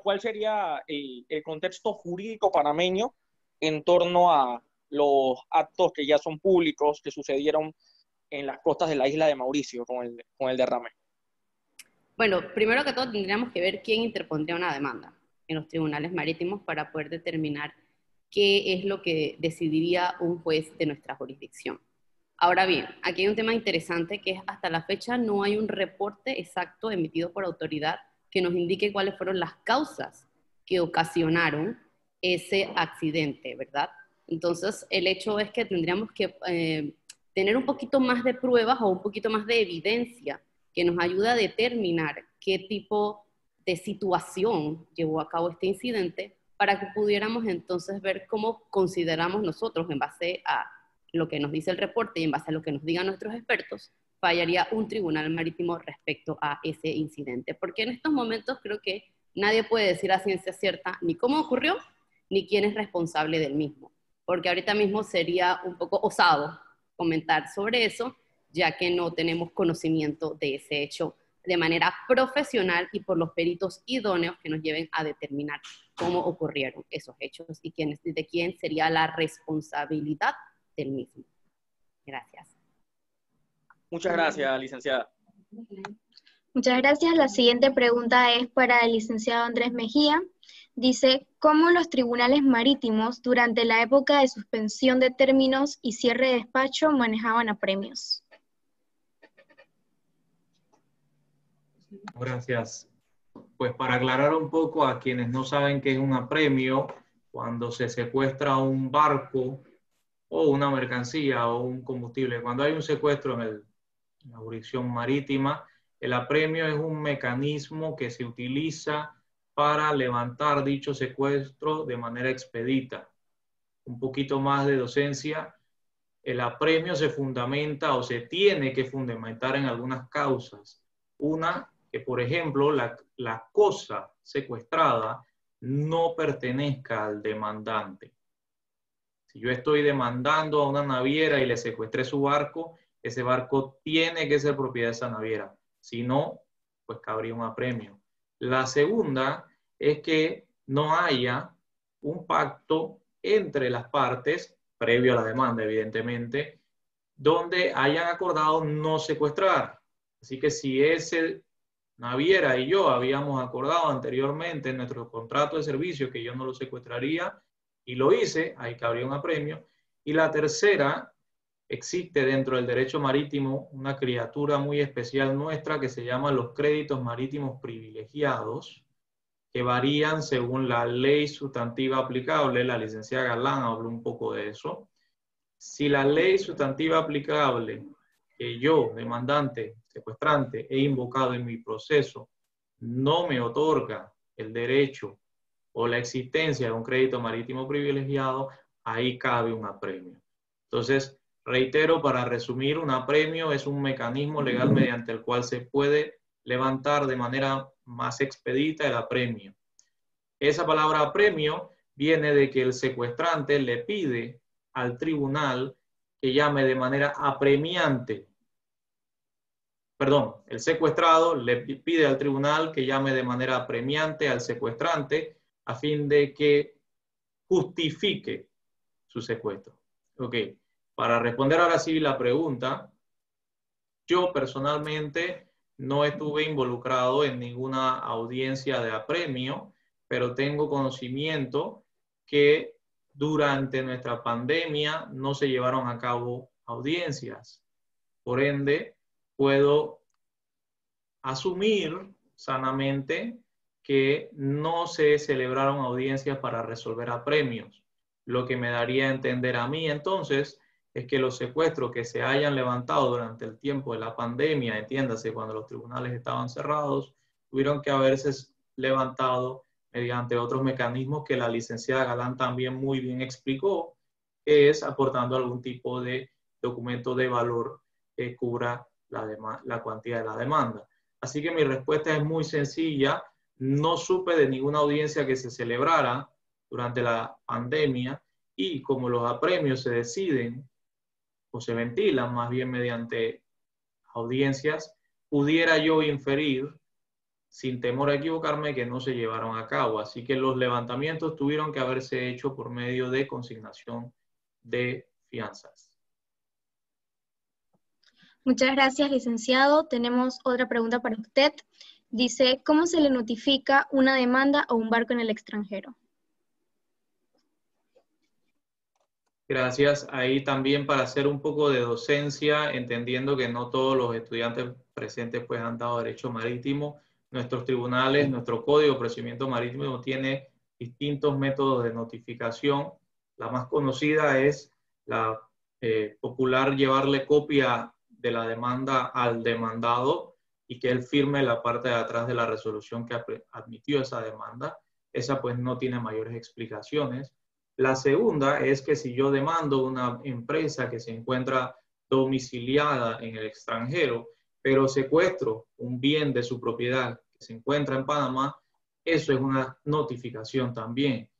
S10: ¿Cuál sería el contexto jurídico panameño en torno a los actos que ya son públicos, que sucedieron en las costas de la isla de Mauricio con el derrame?
S2: Bueno, primero que todo tendríamos que ver quién interpondría una demanda en los tribunales marítimos para poder determinar qué es lo que decidiría un juez de nuestra jurisdicción. Ahora bien, aquí hay un tema interesante que es hasta la fecha no hay un reporte exacto emitido por autoridad que nos indique cuáles fueron las causas que ocasionaron ese accidente, ¿verdad? Entonces, el hecho es que tendríamos que tener un poquito más de pruebas o un poquito más de evidencia que nos ayuda a determinar qué tipo de situación llevó a cabo este incidente para que pudiéramos entonces ver cómo consideramos nosotros, en base a lo que nos dice el reporte y en base a lo que nos digan nuestros expertos, fallaría un tribunal marítimo respecto a ese incidente. Porque en estos momentos creo que nadie puede decir a ciencia cierta ni cómo ocurrió, ni quién es responsable del mismo. Porque ahorita mismo sería un poco osado comentar sobre eso, ya que no tenemos conocimiento de ese hecho de manera profesional y por los peritos idóneos que nos lleven a determinar cómo ocurrieron esos hechos y de quién sería la responsabilidad del mismo. Gracias.
S10: Muchas gracias, licenciada.
S6: Muchas gracias. La siguiente pregunta es para el licenciado Andrés Mejía. Dice, ¿cómo los tribunales marítimos durante la época de suspensión de términos y cierre de despacho manejaban apremios?
S3: Gracias. Pues para aclarar un poco a quienes no saben qué es un apremio, cuando se secuestra un barco o una mercancía o un combustible, cuando hay un secuestro en la jurisdicción marítima, el apremio es un mecanismo que se utiliza para levantar dicho secuestro de manera expedita. Un poquito más de docencia, el apremio se fundamenta o se tiene que fundamentar en algunas causas. Una, que por ejemplo la cosa secuestrada no pertenezca al demandante. Si yo estoy demandando a una naviera y le secuestré su barco, ese barco tiene que ser propiedad de esa naviera. Si no, pues cabría un apremio. La segunda es que no haya un pacto entre las partes previo a la demanda, evidentemente, donde hayan acordado no secuestrar. Así que si ese naviera y yo habíamos acordado anteriormente en nuestro contrato de servicio que yo no lo secuestraría y lo hice, ahí cabría un apremio. Y la tercera, existe dentro del derecho marítimo una criatura muy especial nuestra que se llama los créditos marítimos privilegiados, que varían según la ley sustantiva aplicable. La licenciada Galán habló un poco de eso. Si la ley sustantiva aplicable que yo, demandante, secuestrante, he invocado en mi proceso, no me otorga el derecho o la existencia de un crédito marítimo privilegiado, ahí cabe un apremio. Entonces, reitero, para resumir, un apremio es un mecanismo legal mediante el cual se puede levantar de manera más expedita el apremio. Esa palabra apremio viene de que el secuestrante le pide al tribunal que llame de manera apremiante. Perdón, el secuestrado le pide al tribunal que llame de manera apremiante al secuestrante a fin de que justifique su secuestro. Ok, para responder ahora sí la pregunta, yo personalmente no estuve involucrado en ninguna audiencia de apremio, pero tengo conocimiento que durante nuestra pandemia no se llevaron a cabo audiencias. Por ende, puedo asumir sanamente que no se celebraron audiencias para resolver apremios. Lo que me daría a entender a mí entonces es que los secuestros que se hayan levantado durante el tiempo de la pandemia, entiéndase, cuando los tribunales estaban cerrados, tuvieron que haberse levantado mediante otros mecanismos que la licenciada Galán también muy bien explicó, que es aportando algún tipo de documento de valor que cubra la cuantía de la demanda. Así que mi respuesta es muy sencilla. No supe de ninguna audiencia que se celebrara durante la pandemia y como los apremios se deciden o se ventilan más bien mediante audiencias, pudiera yo inferir, sin temor a equivocarme, que no se llevaron a cabo. Así que los levantamientos tuvieron que haberse hecho por medio de consignación de fianzas.
S6: Muchas gracias, licenciado. Tenemos otra pregunta para usted. Dice, ¿cómo se le notifica una demanda a un barco en el extranjero?
S3: Gracias. Ahí también para hacer un poco de docencia, entendiendo que no todos los estudiantes presentes pues han dado derecho marítimo. Nuestros tribunales, nuestro Código de Procedimiento Marítimo tiene distintos métodos de notificación. La más conocida es la popular llevarle copia de la demanda al demandado y que él firme la parte de atrás de la resolución que admitió esa demanda. Esa pues no tiene mayores explicaciones. La segunda es que si yo demando una empresa que se encuentra domiciliada en el extranjero, pero secuestro un bien de su propiedad que se encuentra en Panamá, eso es una notificación también.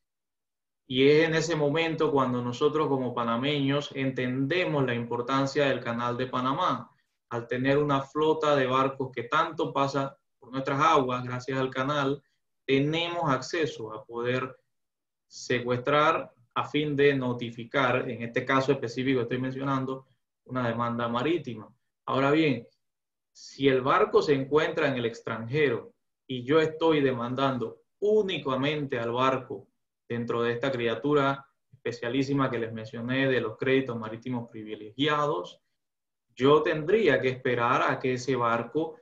S3: Y es en ese momento cuando nosotros como panameños entendemos la importancia del Canal de Panamá. Al tener una flota de barcos que tanto pasa por nuestras aguas, gracias al canal, tenemos acceso a poder secuestrar a fin de notificar, en este caso específico estoy mencionando, una demanda marítima. Ahora bien, si el barco se encuentra en el extranjero y yo estoy demandando únicamente al barco dentro de esta criatura especialísima que les mencioné de los créditos marítimos privilegiados, yo tendría que esperar a que ese barco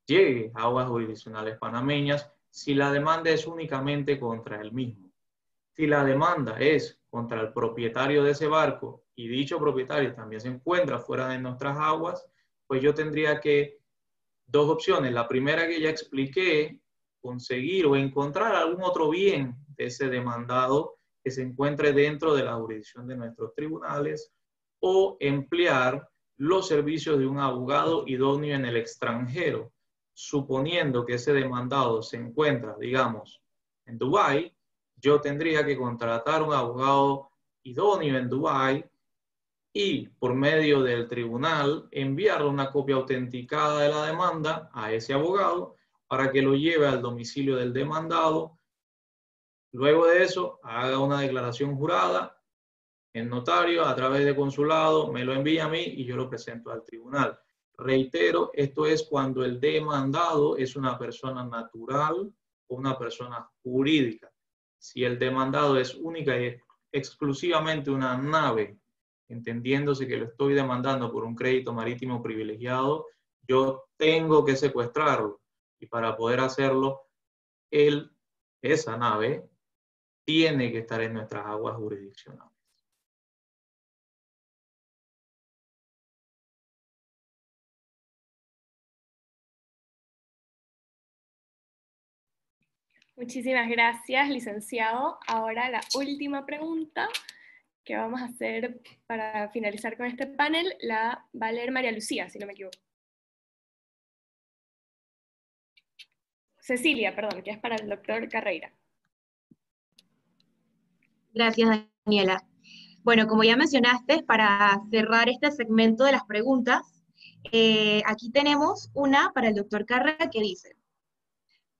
S3: llegue a aguas jurisdiccionales panameñas si la demanda es únicamente contra el mismo. Si la demanda es contra el propietario de ese barco y dicho propietario también se encuentra fuera de nuestras aguas, pues yo tendría que dos opciones. La primera que ya expliqué, conseguir o encontrar algún otro bien de ese demandado que se encuentre dentro de la jurisdicción de nuestros tribunales o emplear los servicios de un abogado idóneo en el extranjero, suponiendo que ese demandado se encuentra, digamos, en Dubái. Yo tendría que contratar un abogado idóneo en Dubái y por medio del tribunal enviarle una copia autenticada de la demanda a ese abogado para que lo lleve al domicilio del demandado. Luego de eso, haga una declaración jurada El notario, a través de consulado, me lo envía a mí y yo lo presento al tribunal. Reitero, esto es cuando el demandado es una persona natural o una persona jurídica. Si el demandado es única y exclusivamente una nave, entendiéndose que lo estoy demandando por un crédito marítimo privilegiado, yo tengo que secuestrarlo. Y para poder hacerlo, esa nave tiene que estar en nuestras aguas jurisdiccionales.
S4: Muchísimas gracias, licenciado. Ahora la última pregunta que vamos a hacer para finalizar con este panel la va a leer María Lucía, si no me equivoco. Cecilia, perdón, que es para el doctor Carreira.
S7: Gracias, Daniela. Bueno, como ya mencionaste, para cerrar este segmento de las preguntas, aquí tenemos una para el doctor Carreira que dice: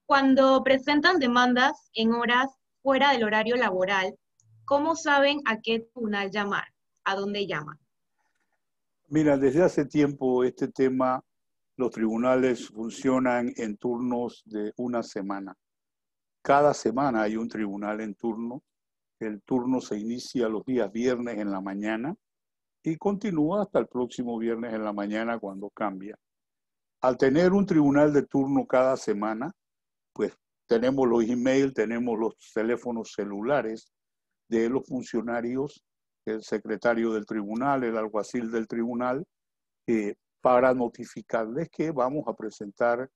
S7: cuando presentan demandas en horas fuera del horario laboral, ¿cómo saben a qué tribunal llamar? ¿A dónde llaman?
S8: Mira, desde hace tiempo este tema, los tribunales funcionan en turnos de una semana. Cada semana hay un tribunal en turno. El turno se inicia los días viernes en la mañana y continúa hasta el próximo viernes en la mañana cuando cambia. Al tener un tribunal de turno cada semana, pues tenemos los emails, tenemos los teléfonos celulares de los funcionarios, el secretario del tribunal, el alguacil del tribunal, para notificarles que vamos a presentar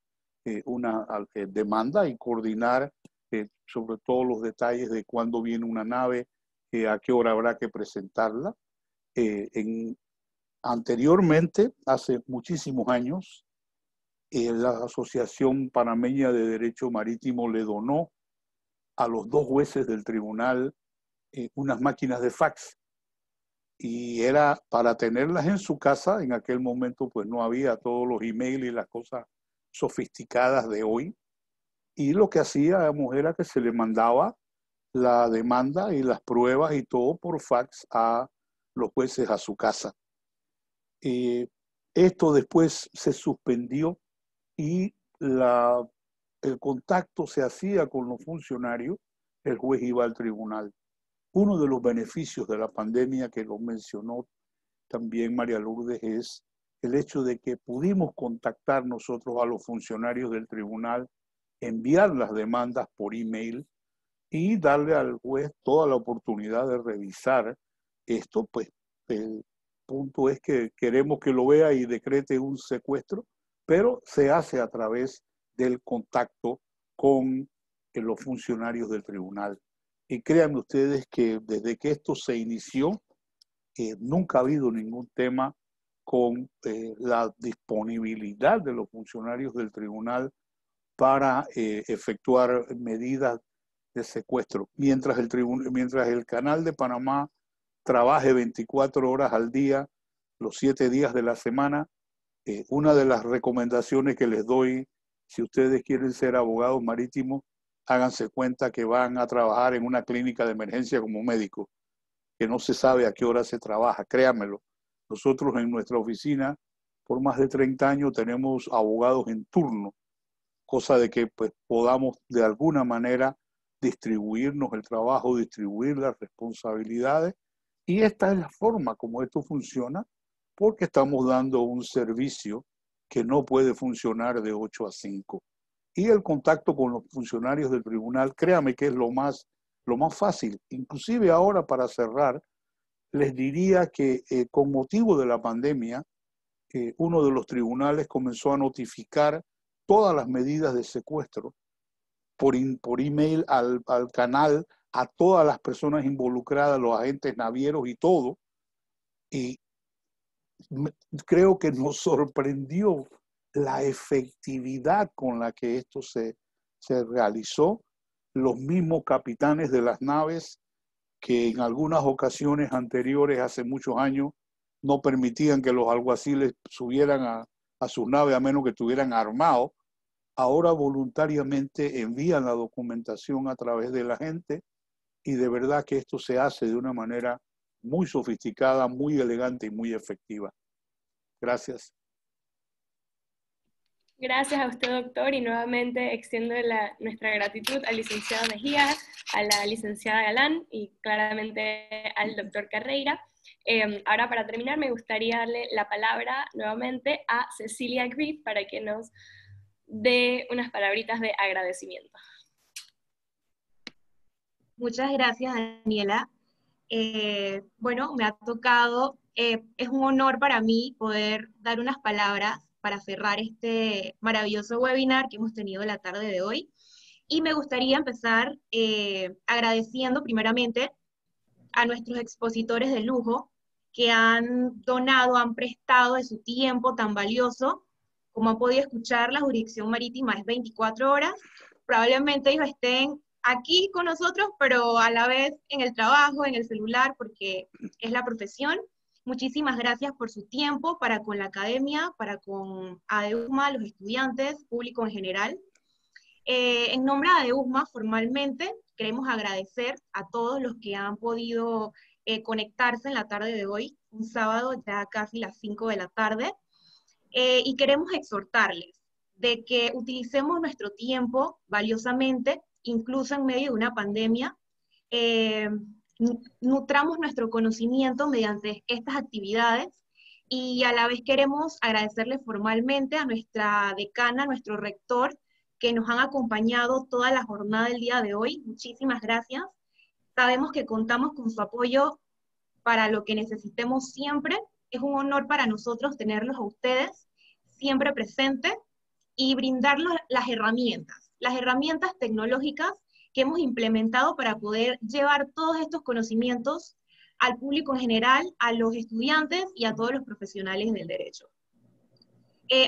S8: una demanda y coordinar sobre todos los detalles de cuándo viene una nave, a qué hora habrá que presentarla. Anteriormente, hace muchísimos años, la Asociación Panameña de Derecho Marítimo le donó a los 2 jueces del tribunal unas máquinas de fax. Y era para tenerlas en su casa. En aquel momento pues no había todos los emails y las cosas sofisticadas de hoy. Y lo que hacíamos era que se le mandaba la demanda y las pruebas y todo por fax a los jueces a su casa. Esto después se suspendió y el contacto se hacía con los funcionarios, el juez iba al tribunal. Uno de los beneficios de la pandemia, que lo mencionó también María Lourdes, es el hecho de que pudimos contactar nosotros a los funcionarios del tribunal, enviar las demandas por email y darle al juez toda la oportunidad de revisar esto. Pues el punto es que queremos que lo vea y decrete un secuestro, pero se hace a través del contacto con los funcionarios del tribunal. Y créanme ustedes que desde que esto se inició, nunca ha habido ningún tema con la disponibilidad de los funcionarios del tribunal para efectuar medidas de secuestro. Mientras el Canal de Panamá trabaje 24 horas al día, los 7 días de la semana, una de las recomendaciones que les doy, si ustedes quieren ser abogados marítimos, háganse cuenta que van a trabajar en una clínica de emergencia como médico, que no se sabe a qué hora se trabaja, créanmelo. Nosotros en nuestra oficina, por más de 30 años, tenemos abogados en turno, cosa de que pues, podamos de alguna manera distribuirnos el trabajo, distribuir las responsabilidades. Y esta es la forma como esto funciona, porque estamos dando un servicio que no puede funcionar de 8 a 5. Y el contacto con los funcionarios del tribunal, créame que es lo más fácil. Inclusive ahora, para cerrar, les diría que con motivo de la pandemia, uno de los tribunales comenzó a notificar todas las medidas de secuestro por email al canal, a todas las personas involucradas, los agentes navieros y todo. Y creo que nos sorprendió la efectividad con la que esto se realizó. Los mismos capitanes de las naves que en algunas ocasiones anteriores, hace muchos años, no permitían que los alguaciles subieran a sus naves a menos que estuvieran armados, ahora voluntariamente envían la documentación a través de la gente, y de verdad que esto se hace de una manera muy sofisticada, muy elegante y muy efectiva. Gracias.
S4: Gracias a usted, doctor, y nuevamente extiendo nuestra gratitud al licenciado Mejía, a la licenciada Galán y claramente al doctor Carreira. Ahora, para terminar, me gustaría darle la palabra nuevamente a Cecilia Grief para que nos dé unas palabritas de agradecimiento.
S7: Muchas gracias, Daniela. Bueno, me ha tocado, es un honor para mí poder dar unas palabras para cerrar este maravilloso webinar que hemos tenido la tarde de hoy. Y me gustaría empezar agradeciendo primeramente a nuestros expositores de lujo que han donado, han prestado de su tiempo tan valioso. Como han podido escuchar, la jurisdicción marítima es 24 horas. Probablemente ellos estén aquí con nosotros, pero a la vez en el trabajo, en el celular, porque es la profesión. Muchísimas gracias por su tiempo para con la academia, para con ADEUSMA, los estudiantes, público en general. En nombre de ADEUSMA, formalmente, queremos agradecer a todos los que han podido conectarse en la tarde de hoy, un sábado ya casi las 5 de la tarde, y queremos exhortarles de que utilicemos nuestro tiempo valiosamente, incluso en medio de una pandemia, nutramos nuestro conocimiento mediante estas actividades, y a la vez queremos agradecerle formalmente a nuestra decana, a nuestro rector, que nos han acompañado toda la jornada del día de hoy. Muchísimas gracias. Sabemos que contamos con su apoyo para lo que necesitemos siempre. Es un honor para nosotros tenerlos a ustedes siempre presentes y brindarles las herramientas tecnológicas que hemos implementado para poder llevar todos estos conocimientos al público en general, a los estudiantes y a todos los profesionales del derecho.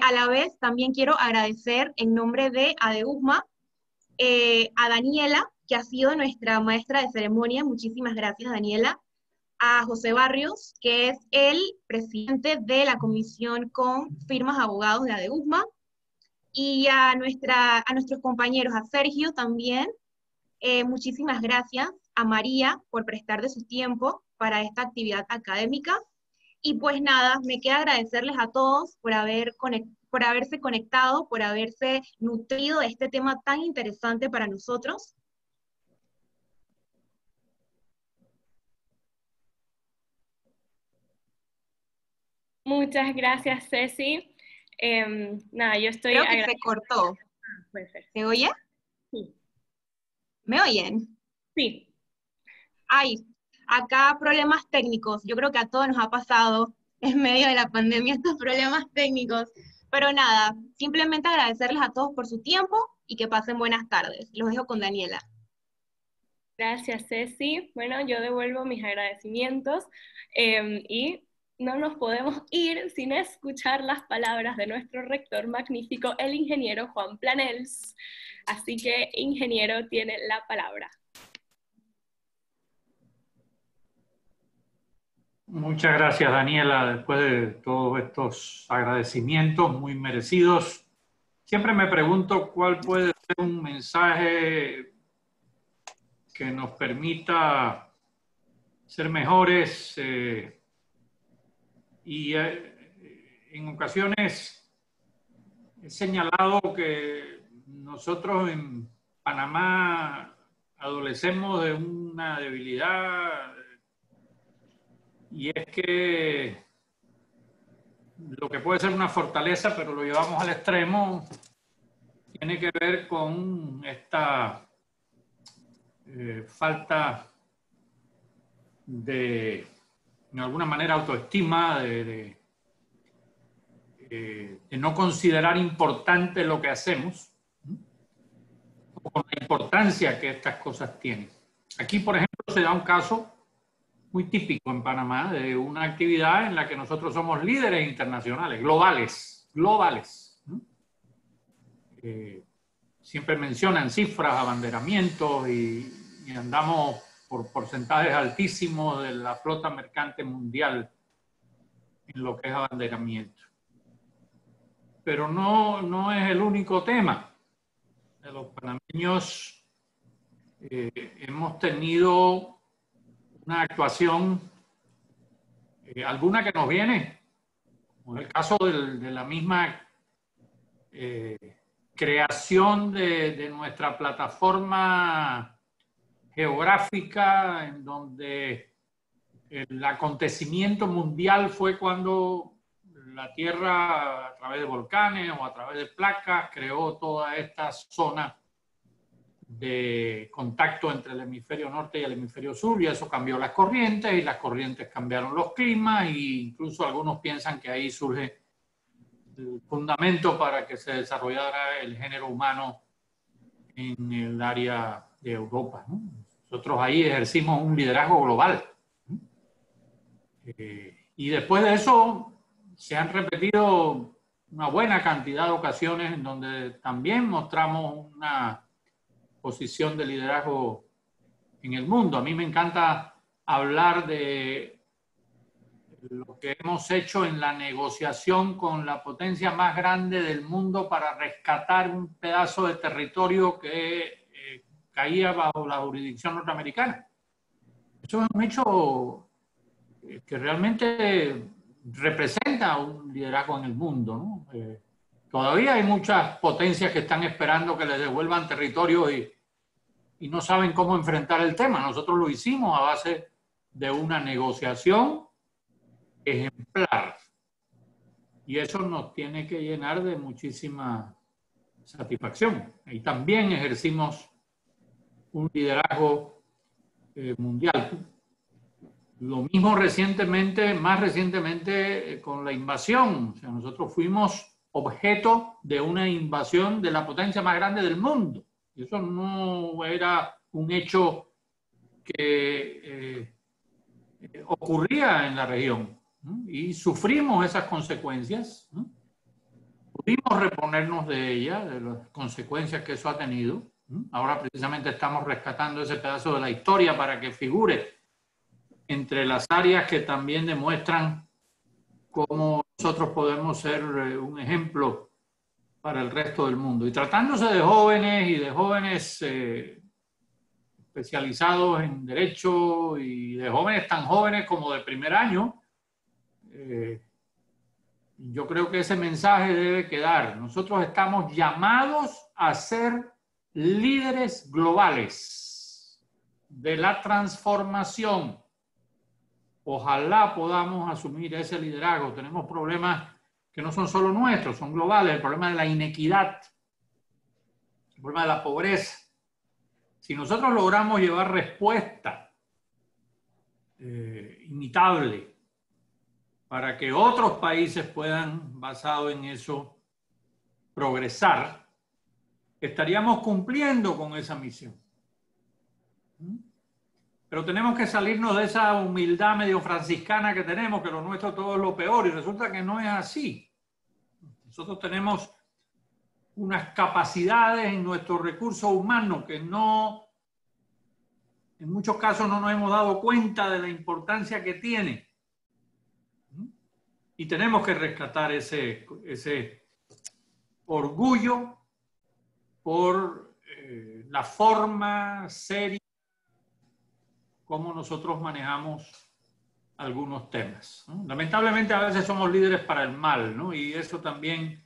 S7: A la vez, también quiero agradecer en nombre de ADEUSMA a Daniela, que ha sido nuestra maestra de ceremonia. Muchísimas gracias, Daniela. A José Barrios, que es el presidente de la comisión con firmas abogados de ADEUSMA. Y a nuestros compañeros, a Sergio también. Muchísimas gracias a María por prestar de su tiempo para esta actividad académica. Y pues nada, me queda agradecerles a todos por haberse conectado, por haberse nutrido de este tema tan interesante para nosotros.
S4: Muchas gracias, Ceci. Nada, yo estoy...
S7: Creo que se cortó.
S4: Puede ser.
S7: ¿Se oye?
S4: Sí.
S7: ¿Me oyen?
S4: Sí.
S7: Ay, acá problemas técnicos. Yo creo que a todos nos ha pasado en medio de la pandemia estos problemas técnicos. Pero nada, simplemente agradecerles a todos por su tiempo y que pasen buenas tardes. Los dejo con Daniela.
S4: Gracias, Ceci. Bueno, yo devuelvo mis agradecimientos y no nos podemos ir sin escuchar las palabras de nuestro rector magnífico, el ingeniero Juan Planels. Así que, ingeniero, tiene la palabra.
S11: Muchas gracias, Daniela, después de todos estos agradecimientos muy merecidos. Siempre me pregunto cuál puede ser un mensaje que nos permita ser mejores y en ocasiones he señalado que nosotros en Panamá adolecemos de una debilidad, y es que lo que puede ser una fortaleza, pero lo llevamos al extremo, tiene que ver con esta falta de alguna manera, autoestima, de no considerar importante lo que hacemos, o con la importancia que estas cosas tienen. Aquí, por ejemplo, se da un caso muy típico en Panamá de una actividad en la que nosotros somos líderes internacionales, globales. Siempre mencionan cifras, abanderamientos y andamos por porcentajes altísimos de la flota mercante mundial en lo que es abanderamiento. Pero no es el único tema. Los panameños hemos tenido una actuación alguna que nos viene, como es el caso de la misma creación de nuestra plataforma geográfica, en donde el acontecimiento mundial fue cuando la Tierra, a través de volcanes o a través de placas, creó toda esta zona de contacto entre el hemisferio norte y el hemisferio sur, y eso cambió las corrientes, y las corrientes cambiaron los climas, e incluso algunos piensan que ahí surge el fundamento para que se desarrollara el género humano en el área de Europa, ¿no? Nosotros ahí ejercimos un liderazgo global. Y después de eso se han repetido una buena cantidad de ocasiones en donde también mostramos una posición de liderazgo en el mundo. A mí me encanta hablar de lo que hemos hecho en la negociación con la potencia más grande del mundo para rescatar un pedazo de territorio que caía bajo la jurisdicción norteamericana. Eso es un hecho que realmente representa un liderazgo en el mundo, ¿no? Todavía hay muchas potencias que están esperando que les devuelvan territorio y no saben cómo enfrentar el tema. Nosotros lo hicimos a base de una negociación ejemplar. Y eso nos tiene que llenar de muchísima satisfacción. Y también ejercimos un liderazgo mundial. Lo mismo recientemente, más recientemente con la invasión. O sea, nosotros fuimos objeto de una invasión de la potencia más grande del mundo. Y eso no era un hecho que ocurría en la región, ¿no? Y sufrimos esas consecuencias, ¿no? Pudimos reponernos de ellas, de las consecuencias que eso ha tenido, ¿no? Ahora precisamente estamos rescatando ese pedazo de la historia para que figure entre las áreas que también demuestran cómo nosotros podemos ser un ejemplo para el resto del mundo. Y tratándose de jóvenes y de jóvenes especializados en derecho y de jóvenes tan jóvenes como de primer año, yo creo que ese mensaje debe quedar. Nosotros estamos llamados a ser líderes globales de la transformación. Ojalá podamos asumir ese liderazgo. Tenemos problemas que no son solo nuestros, son globales. El problema de la inequidad, el problema de la pobreza. Si nosotros logramos llevar respuesta imitable para que otros países puedan, basado en eso, progresar, estaríamos cumpliendo con esa misión. Pero tenemos que salirnos de esa humildad medio franciscana que tenemos, que lo nuestro todo es lo peor, y resulta que no es así. Nosotros tenemos unas capacidades en nuestro recurso humano que no, en muchos casos no nos hemos dado cuenta de la importancia que tiene. Y tenemos que rescatar ese orgullo por la forma seria como nosotros manejamos algunos temas, ¿no? Lamentablemente a veces somos líderes para el mal, ¿no? Y eso también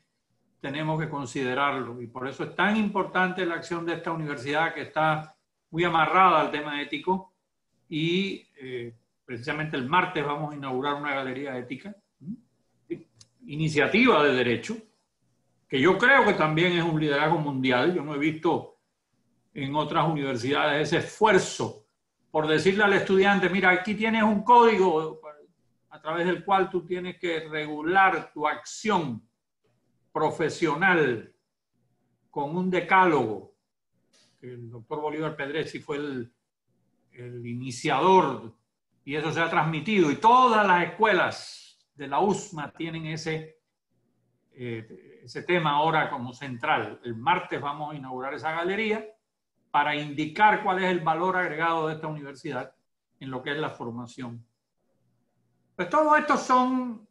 S11: tenemos que considerarlo. Y por eso es tan importante la acción de esta universidad, que está muy amarrada al tema ético. Y precisamente el martes vamos a inaugurar una galería ética, iniciativa de derecho, que yo creo que también es un liderazgo mundial. Yo no he visto en otras universidades ese esfuerzo por decirle al estudiante, mira, aquí tienes un código a través del cual tú tienes que regular tu acción profesional con un decálogo. El doctor Bolívar Pedresi fue el iniciador, y eso se ha transmitido, y todas las escuelas de la USMA tienen ese tema ahora como central. El martes vamos a inaugurar esa galería para indicar cuál es el valor agregado de esta universidad en lo que es la formación. Pues todo esto son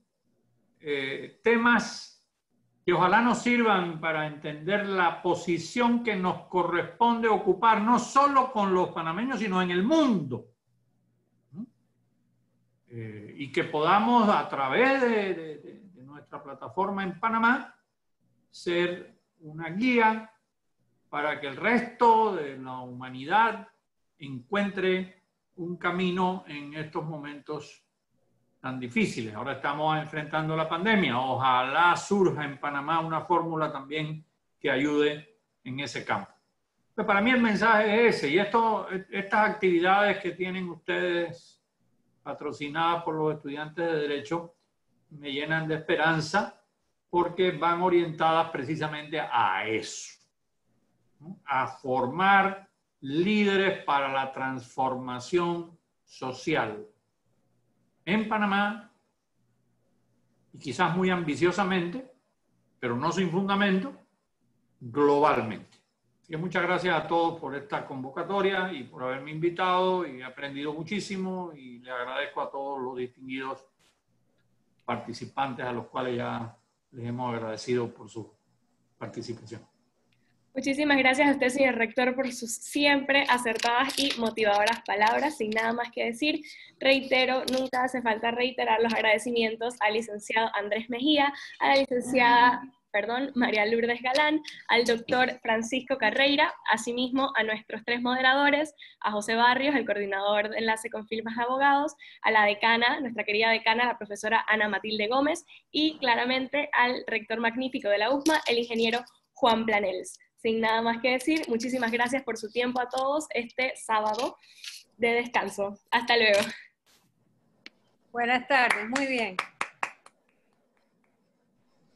S11: temas que ojalá nos sirvan para entender la posición que nos corresponde ocupar, no solo con los panameños, sino en el mundo. y que podamos a través de nuestra plataforma en Panamá ser una guía para que el resto de la humanidad encuentre un camino en estos momentos tan difíciles. Ahora estamos enfrentando la pandemia. Ojalá surja en Panamá una fórmula también que ayude en ese campo. Pero para mí el mensaje es ese. Y estas actividades que tienen ustedes patrocinadas por los estudiantes de Derecho me llenan de esperanza porque van orientadas precisamente a eso, ¿no? A formar líderes para la transformación social en Panamá, y quizás muy ambiciosamente, pero no sin fundamento, globalmente. Así que muchas gracias a todos por esta convocatoria y por haberme invitado, y he aprendido muchísimo, y le agradezco a todos los distinguidos participantes a los cuales ya les hemos agradecido por su participación.
S4: Muchísimas gracias a usted, señor rector, por sus siempre acertadas y motivadoras palabras. Sin nada más que decir, reitero, nunca hace falta reiterar los agradecimientos al licenciado Andrés Mejía, a la licenciada, María Lourdes Galán, al doctor Francisco Carreira, asimismo a nuestros 3 moderadores, a José Barrios, el coordinador de enlace con firmas de abogados, a la decana, nuestra querida decana, la profesora Ana Matilde Gómez, y claramente al rector magnífico de la USMA, el ingeniero Juan Planels. Sin nada más que decir, muchísimas gracias por su tiempo a todos este sábado de descanso. Hasta luego.
S1: Buenas tardes, muy bien.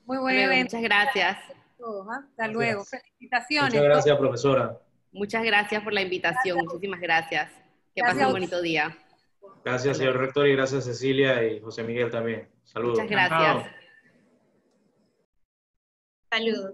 S1: Muy buen evento.
S2: Muchas gracias.
S1: Hasta luego. Felicitaciones.
S3: Muchas gracias, profesora.
S2: Muchas gracias por la invitación.
S1: Gracias.
S2: Muchísimas gracias. Que
S1: Gracias.
S2: pasen un bonito día.
S3: Gracias, señor rector, y gracias, Cecilia y José Miguel también. Saludos.
S2: Muchas gracias.
S7: Saludos.